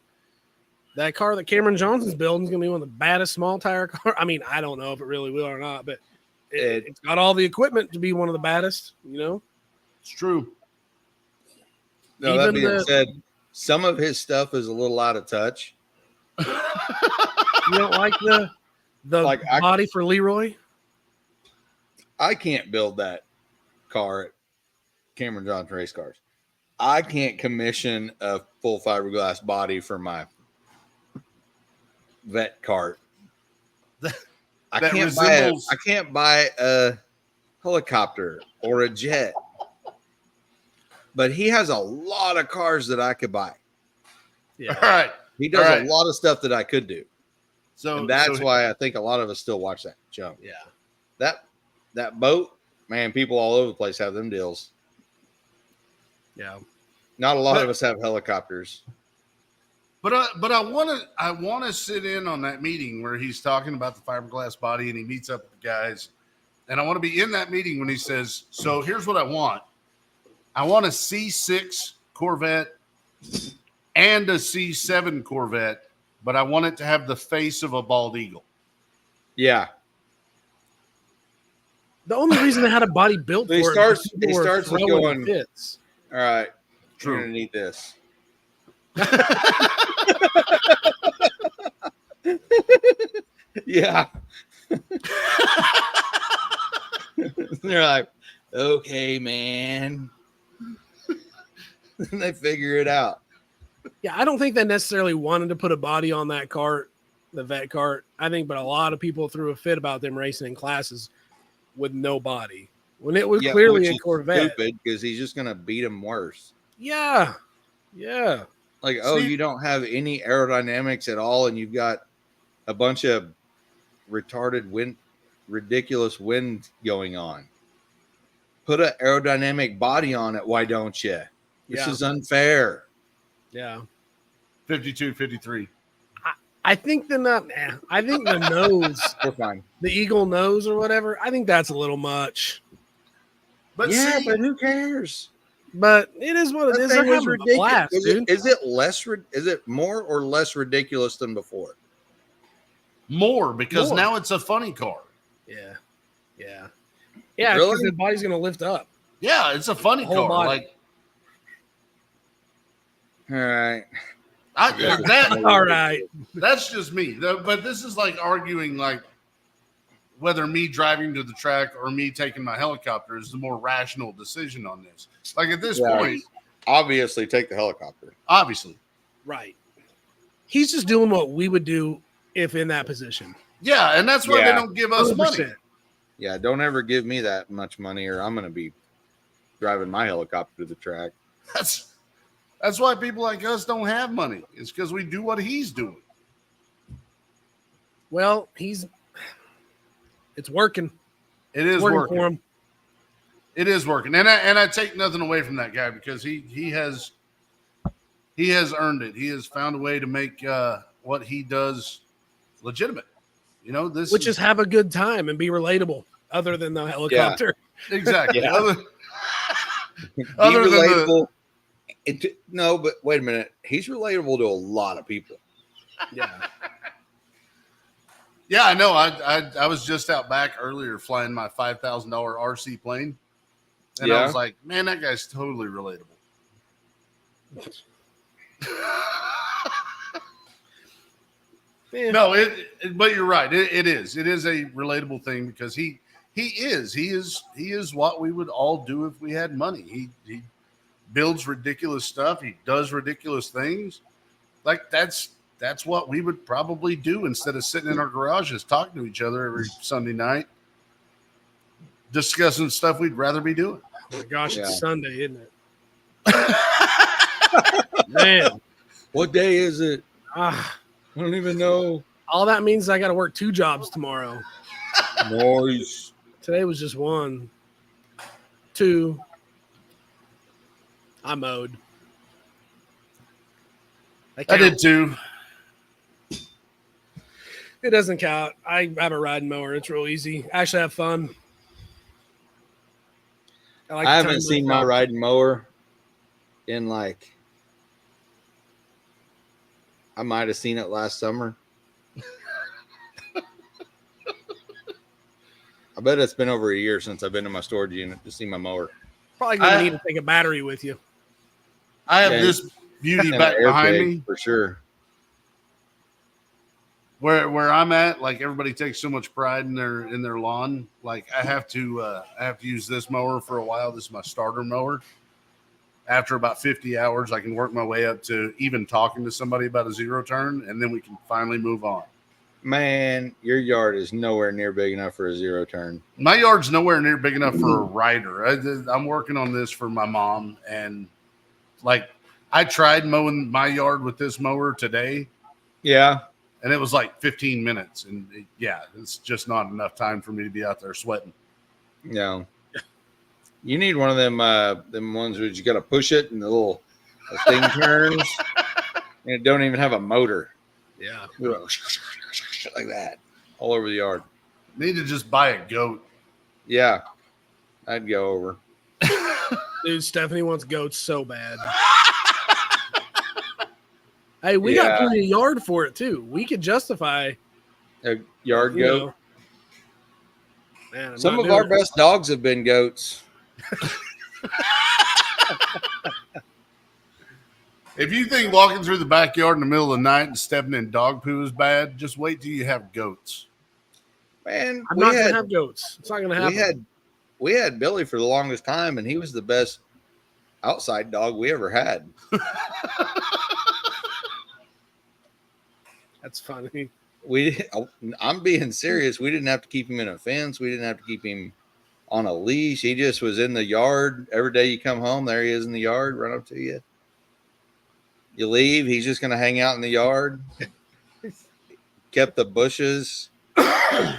that car that Cameron Johnson's building is going to be one of the baddest small tire cars. I mean, I don't know if it really will or not, but it's got all the equipment to be one of the baddest, you know? It's true. No, that being said, some of his stuff is a little out of touch. You don't like the body for Leroy? I can't build that car at Cameron Johnson Race Cars. I can't commission a full fiberglass body for my vet cart. I can't buy a helicopter or a jet. But he has a lot of cars that I could buy. Yeah. All right. He does a lot of stuff that I could do. So that's why I think a lot of us still watch that jump. Yeah. That boat, man, people all over the place have them deals. Yeah. Not a lot of us have helicopters. But I want to sit in on that meeting where he's talking about the fiberglass body and he meets up with the guys. And I want to be in that meeting when he says, so here's what I want. I want a C6 Corvette and a C7 Corvette, but I want it to have the face of a bald eagle. Yeah. The only reason they had a body built for he starts with going, fits. All right, True. You're going to need this. Yeah. They're like, okay, man. And they figure it out. Yeah, I don't think they necessarily wanted to put a body on that cart, the vet cart. I think, but a lot of people threw a fit about them racing in classes with no body when it was clearly a Corvette. Stupid, because he's just going to beat him worse. Yeah, yeah. Like, you don't have any aerodynamics at all, and you've got a bunch of ridiculous wind going on. Put an aerodynamic body on it. Why don't you? This is unfair. Yeah. 52, 53. I think the nose, we're fine. The eagle nose or whatever. I think that's a little much. But but who cares? But it is what it is. They're having a blast, dude. Is it more or less ridiculous than before? More, because now it's a funny car. Yeah. Yeah. Yeah, because the body's going to lift up. Yeah, it's a funny car. Body. Like, all right. All right. That's just me. But this is like arguing like whether me driving to the track or me taking my helicopter is the more rational decision on this. Like at this point, obviously take the helicopter. Obviously. Right. He's just doing what we would do if in that position. Yeah, and that's why they don't give us 100%. money. Yeah, don't ever give me that much money or I'm going to be driving my helicopter to the track. That's why people like us don't have money. It's because we do what he's doing. Well, it's working. It is working for him. It is working. And I take nothing away from that guy because he has earned it. He has found a way to make what he does legitimate. You know, which is have a good time and be relatable other than the helicopter. Yeah, exactly. Yeah. Other than relatable. No, but wait a minute. He's relatable to a lot of people. Yeah. Yeah, I know. I was just out back earlier flying my $5,000 RC plane. And I was like, man, that guy's totally relatable. No, but you're right. It is. It is a relatable thing because he is what we would all do if we had money. He builds ridiculous stuff. He does ridiculous things. Like that's what we would probably do instead of sitting in our garages talking to each other every Sunday night, discussing stuff we'd rather be doing. Oh my gosh, it's Sunday, isn't it? Man, what day is it? I don't even know. All that means I got to work 2 jobs tomorrow. Nice. Today was just 1. 2. I mowed. I did too. It doesn't count. I have a riding mower. It's real easy. I actually have fun. I haven't seen my riding mower in like I might have seen it last summer. I bet it's been over a year since I've been to my storage unit to see my mower. Probably gonna need to take a battery with you. I have Yeah, this beauty And back an air behind pig, me for sure. where I'm at. Like everybody takes so much pride in their lawn. Like I have to use this mower for a while. This is my starter mower. After about 50 hours, I can work my way up to even talking to somebody about a zero turn, and then we can finally move on. Man, your yard is nowhere near big enough for a zero turn. My yard's nowhere near big enough for a rider. I'm working on this for my mom, and like I tried mowing my yard with this mower today, Yeah. and it was like 15 minutes, and it's just not enough time for me to be out there sweating. No. You need one of them ones where you got to push it and the thing turns, and it don't even have a motor. Yeah. Like that all over the yard. Need to just buy a goat. Yeah, I'd go over. Dude, Stephanie wants goats so bad. Hey, we got plenty of yard for it too. We could justify A yard you goat. know. Man, I'm Some not of doing our it. best dogs have been goats. If you think walking through the backyard in the middle of the night and stepping in dog poo is bad, just wait till you have goats. Man, I'm not gonna have goats. It's not gonna happen. we had Billy for the longest time, and he was the best outside dog we ever had. That's funny. I'm being serious. We didn't have to keep him in a fence. We didn't have to keep him on a leash. He just was in the yard. Every day you come home, there he is in the yard, run up to you. You leave, he's just going to hang out in the yard. Kept the bushes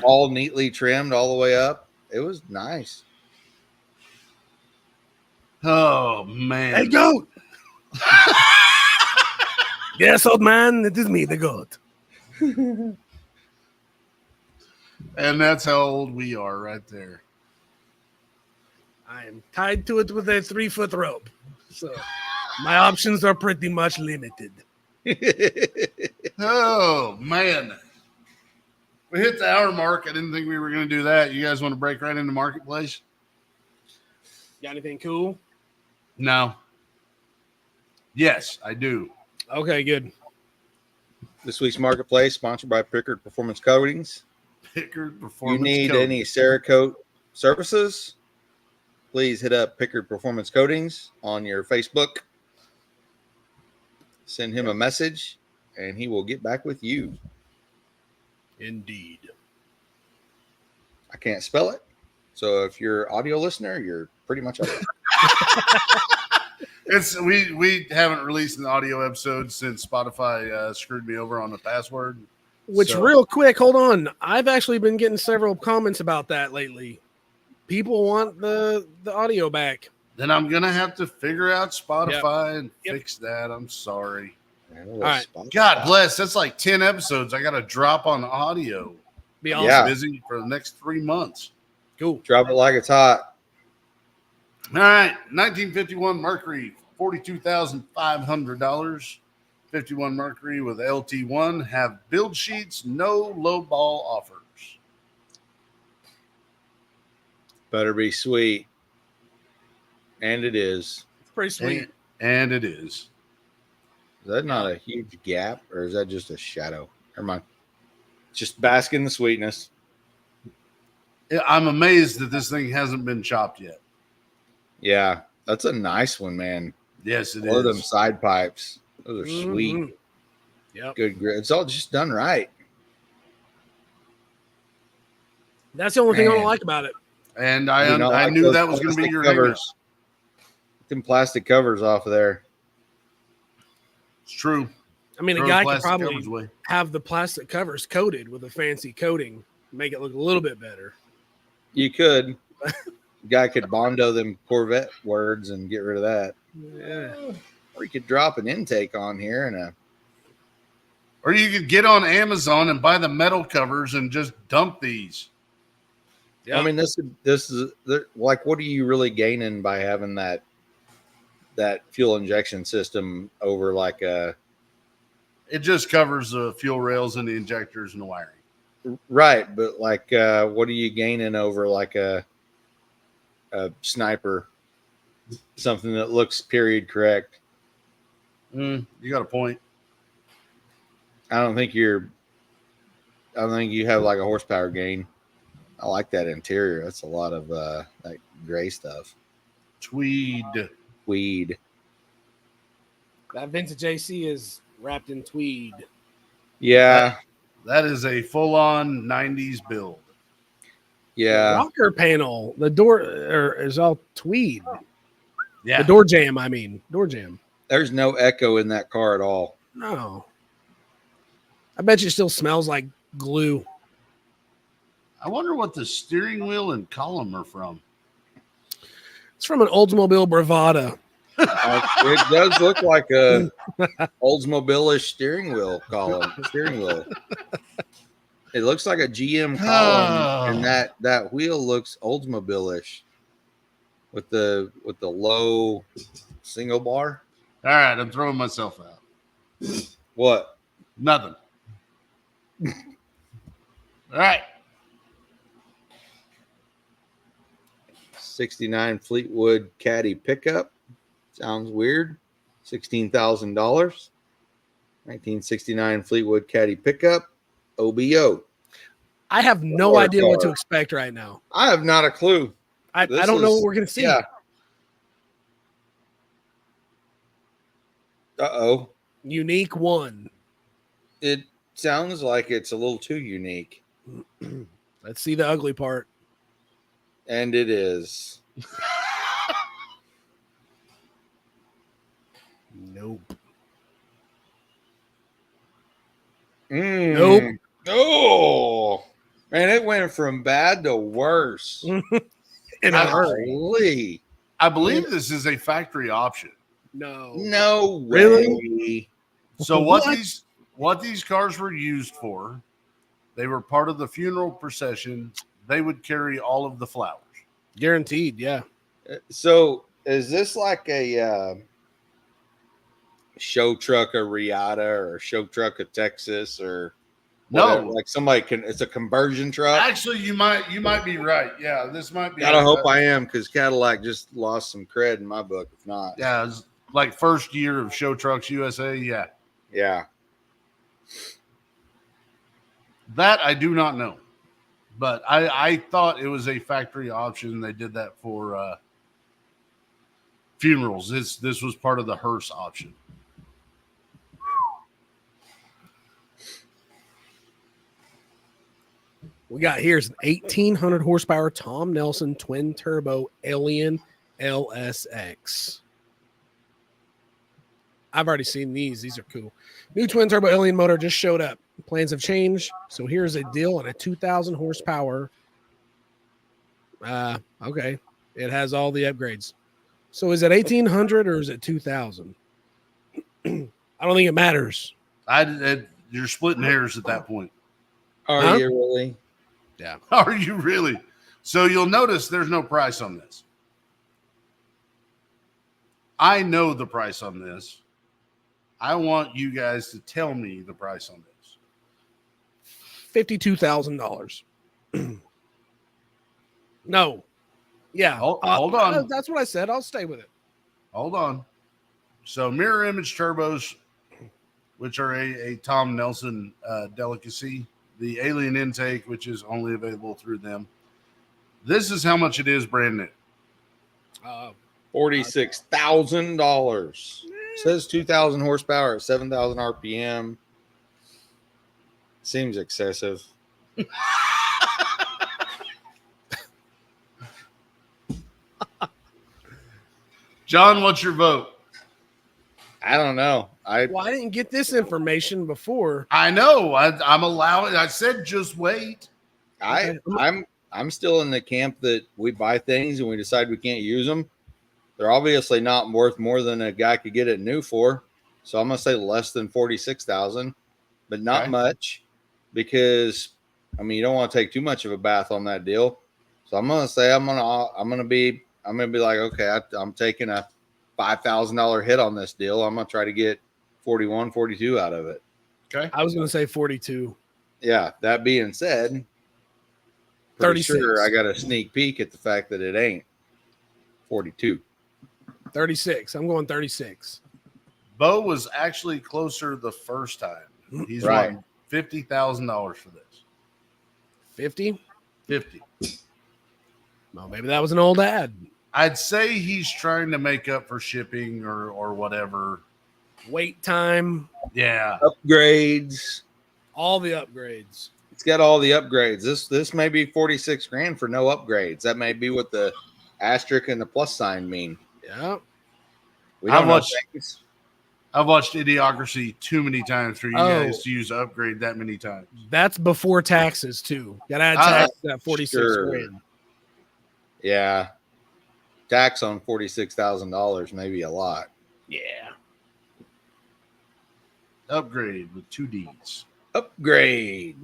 all neatly trimmed all the way up. It was nice. Oh man. Hey, goat. Yes, old man, it is me, the goat. And that's how old we are right there. I am tied to it with a 3-foot rope. So my options are pretty much limited. Oh man. We hit the hour mark. I didn't think we were going to do that. You guys want to break right into marketplace? Got anything cool? No. Yes, I do. Okay, good. This week's marketplace sponsored by Pickard Performance Coatings. Pickard You Performance need Coating. any Cerakote services? Please hit up Pickard Performance Coatings on your Facebook. Send him a message, and he will get back with you. Indeed. I can't spell it, so if you're an audio listener, you're pretty much up. It's we haven't released an audio episode since Spotify screwed me over on the password. Which, So- real quick, hold on. I've actually been getting several comments about that lately. People want the audio back. Then I'm gonna have to figure out Spotify and Yep. fix that. I'm sorry. All right. God bless. That's like 10 episodes. I got to drop on audio. Be awesome. Yeah. Busy for the next 3 months. Cool. Drop it like it's hot. All right, 1951 Mercury, $42,500. 51 Mercury with LT1 have build sheets, no low ball offers. Better be sweet. And it is. It's pretty sweet. And it is. Is that not a huge gap, or is that just a shadow? Never mind. Just bask in the sweetness. I'm amazed that this thing hasn't been chopped yet. Yeah, that's a nice one, man. Yes, it Or them is. side pipes. Those are sweet. Mhm. Yep. Good grip. It's all just done right. That's the only thing I don't Man. like about it. And You know, I like knew those that was going to be plastic your covers. Get them plastic covers off of there. It's true. I mean, Throw a the guy could plastic probably covers away. have the plastic covers coated with a fancy coating, make it look a little bit better. You could. Guy could Bondo them Corvette words and get rid of that. Yeah. Or you could drop an intake on here and Or you could get on Amazon and buy the metal covers and just dump these. Yeah. I mean, this is like, what are you really gaining by having that fuel injection system over like a It just covers the fuel rails and the injectors and the wiring. Right, but like, what are you gaining over like a sniper? Something that looks period correct. You got a point. I don't think you have like a horsepower gain. I like that interior. That's a lot of that gray stuff. Tweed. Weed. That vintage AC is wrapped in tweed. Yeah. That is a full-on 90s build. Yeah. Rocker panel. The door is all tweed. Yeah. The door jamb, I mean. Door jamb. There's no echo in that car at all. No. I bet you it still smells like glue. I wonder what the steering wheel and column are from. It's from an Oldsmobile Bravada. It does look like a Oldsmobile-ish steering wheel. It looks like a GM column, and that wheel looks Oldsmobile-ish with the low single bar. All right, I'm throwing myself out. What? Nothing. All right. 69 Fleetwood Caddy pickup. Sounds weird. $16,000. 1969 Fleetwood Caddy pickup. OBO. I have no Or idea what to car. expect right now. I have not a clue. I This don't know is- what we're going to see. Yeah. Uh-oh. Unique one. It sounds like it's a little too unique. Let's see the ugly part. And it is. Nope. Nope. Oh, man, it went from bad to worse. In a hurry. Golly. I believe this is a factory option. No. No way. Really? So what these cars were used for, they were part of the funeral procession. They would carry all of the flowers. Guaranteed, yeah. So is this like a show truck of Riata or show truck of Texas or whatever? No. Like somebody can, it's a conversion truck. Actually, you might be right. Yeah, this might be. Gotta hope I am, because Cadillac just lost some cred in my book. If not, Yeah, it's like first year of Show Trucks USA. Yeah, yeah. that I do not know, but I thought it was a factory option. They did that for funerals. This was part of the hearse option. We got here's an 1800 horsepower Tom Nelson twin turbo Alien LSX. I've already seen these. These are cool. New twin turbo Alien motor just showed up. Plans have changed. So here's a deal on a 2000 horsepower. Okay. It has all the upgrades. So is it 1800 or is it 2000? I don't think it matters. You're splitting hairs at that point. Are Huh? you really? Yeah. Are you really? So you'll notice there's no price on this. I know the price on this. I want you guys to tell me the price on this. $52,000. No. Yeah. Hold on. That's what I said. I'll stay with it. Hold on. So mirror image turbos, which are a Tom Nelson delicacy. The Alien intake, which is only available through them. This is how much it is brand new. $46,000. Says 2,000 horsepower at 7,000 RPM. Seems excessive. John, what's your vote? I don't know. Well, I didn't get this information before. I know. I'm allowing. I said just wait. I'm still in the camp that we buy things and we decide we can't use them. They're obviously not worth more than a guy could get it new for. So I'm gonna say less than 46,000, but not Okay. much, because I mean you don't want to take too much of a bath on that deal. So I'm gonna say I'm gonna be like, okay, I'm taking a $5,000 hit on this deal. I'm gonna try to get 41, 42 out of it. Okay. I was going to say 42. Yeah. That being said, pretty 36. sure I got a sneak peek at the fact that it ain't 42. 36. I'm going 36. Bo was actually closer the first time. He's Right. won $50,000 for this. 50. 50. Well, maybe that was an old ad. I'd say he's trying to make up for shipping or whatever. Wait time. Yeah. Upgrades. All the upgrades. It's got all the upgrades. This may be 46 grand for no upgrades. That may be what the asterisk and the plus sign mean. Yeah. We don't How know much- things. I've watched Idiocracy too many times for you Oh. guys to use upgrade that many times. That's before taxes, too. Got to add Ah, tax to that 46 sure. grand. Yeah. Tax on $46,000 may be a lot. Yeah. Upgrade with 2 Ds. Upgrade.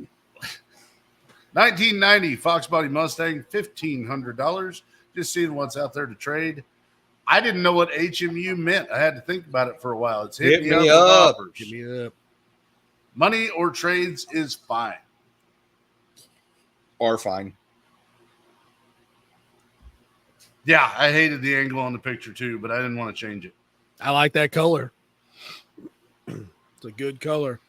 1990 Fox Body Mustang, $1,500. Just seeing what's out there to trade. I didn't know what HMU meant. I had to think about it for a while. It's hit me up. with offers. Give me up. Money or trades is fine. Or fine. Yeah, I hated the angle on the picture too, but I didn't want to change it. I like that color. It's a good color.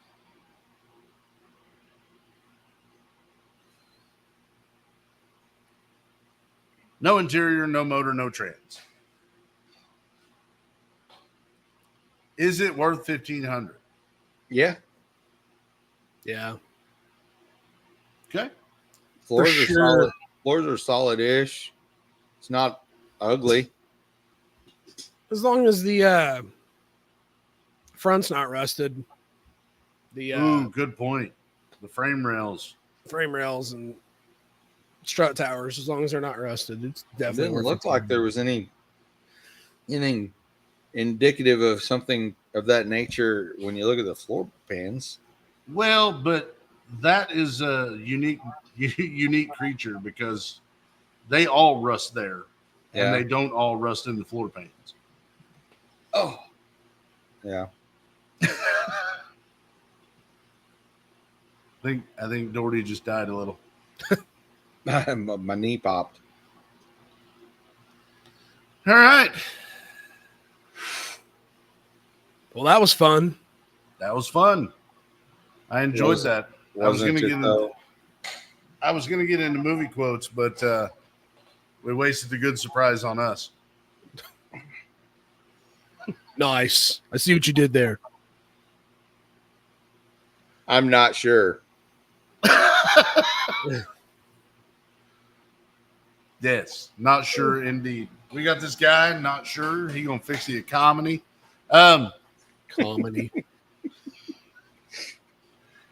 No interior, no motor, no trans. Is it worth $1,500? Yeah. Yeah. Okay. Floors For are sure. solid. Floors are solid-ish. It's not ugly. As long as the front's not rusted. The Ooh, good point. The frame rails. frame rails and strut towers, as long as they're not rusted, it's It definitely didn't worth look it. like there was anything indicative of something of that nature when you look at the floor pans. Well, but that is a unique creature because they all rust there, Yeah. and they don't all rust in the floor pans. Oh. Yeah. I think Doherty just died a little. My knee popped. All right, Well, that was fun. that was fun. I enjoyed Was- that. I was Wasn't gonna it, get though? into movie quotes, but we wasted the good surprise on us. Nice. I see what you did there. I'm not sure. Yes, not sure indeed. We got this guy, not sure. He gonna fix the economy. Comedy.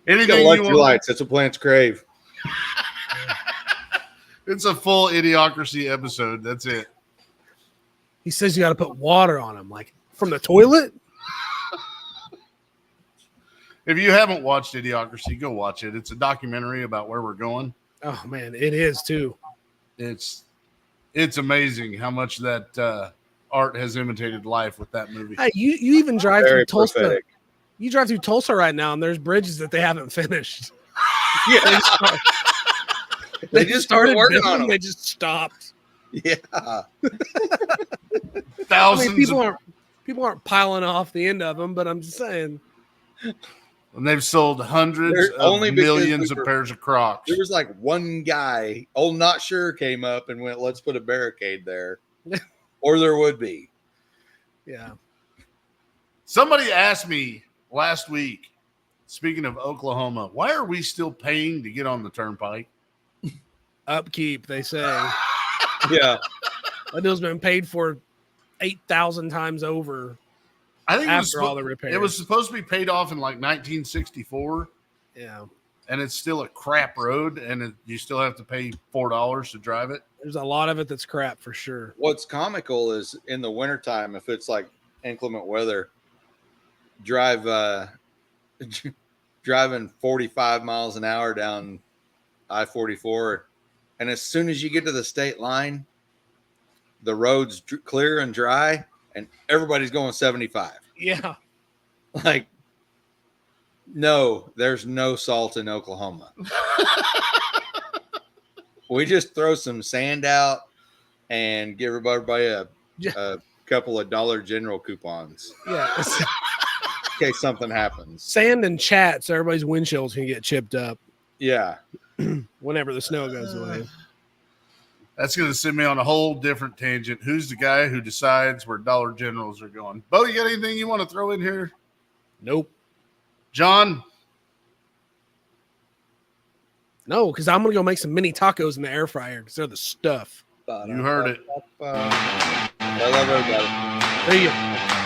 Anything you want? Electrolytes. That's what plants crave. It's a full idiocracy episode. That's it. He says you got to put water on him, like from the toilet. If you haven't watched Idiocracy, go watch it. It's a documentary about where we're going. Oh man, it is too. It's amazing how much that art has imitated life with that movie. Hey, you even drive Very through Tulsa. prophetic. You drive through Tulsa right now, and there's bridges that they haven't finished. Yeah. They just started working on building, them. They just stopped. Yeah. I Thousands mean, of, people aren't piling off the end of them, but I'm just saying. and they've sold hundreds They're of only because millions we of were- pairs of Crocs. There was like one guy, old not sure, came up and went, let's put a barricade there. Or there would be. Yeah. Somebody asked me last week, speaking of Oklahoma, why are we still paying to get on the turnpike? Upkeep, they say. Yeah. That deal's been paid for 8,000 times over I think after all the repairs. it was supposed to be paid off in like 1964, yeah. and it's still a crap road, and you still have to pay $4 to drive it. There's a lot of it that's crap for sure. What's comical is in the wintertime, if it's like inclement weather, driving 45 miles an hour down I-44. And as soon as you get to the state line, the road's clear and dry, and everybody's going 75. Yeah. Like, No, there's no salt in Oklahoma. We just throw some sand out and give everybody a couple of Dollar General coupons Yeah. in case something happens. Sand and chat, so everybody's windshields can get chipped up Yeah. whenever the snow goes away. That's going to send me on a whole different tangent. Who's the guy who decides where Dollar Generals are going? Bo, you got anything you want to throw in here? Nope. John? No, because I'm gonna go make some mini tacos in the air fryer because they're the stuff. You heard it. I love everybody. See you.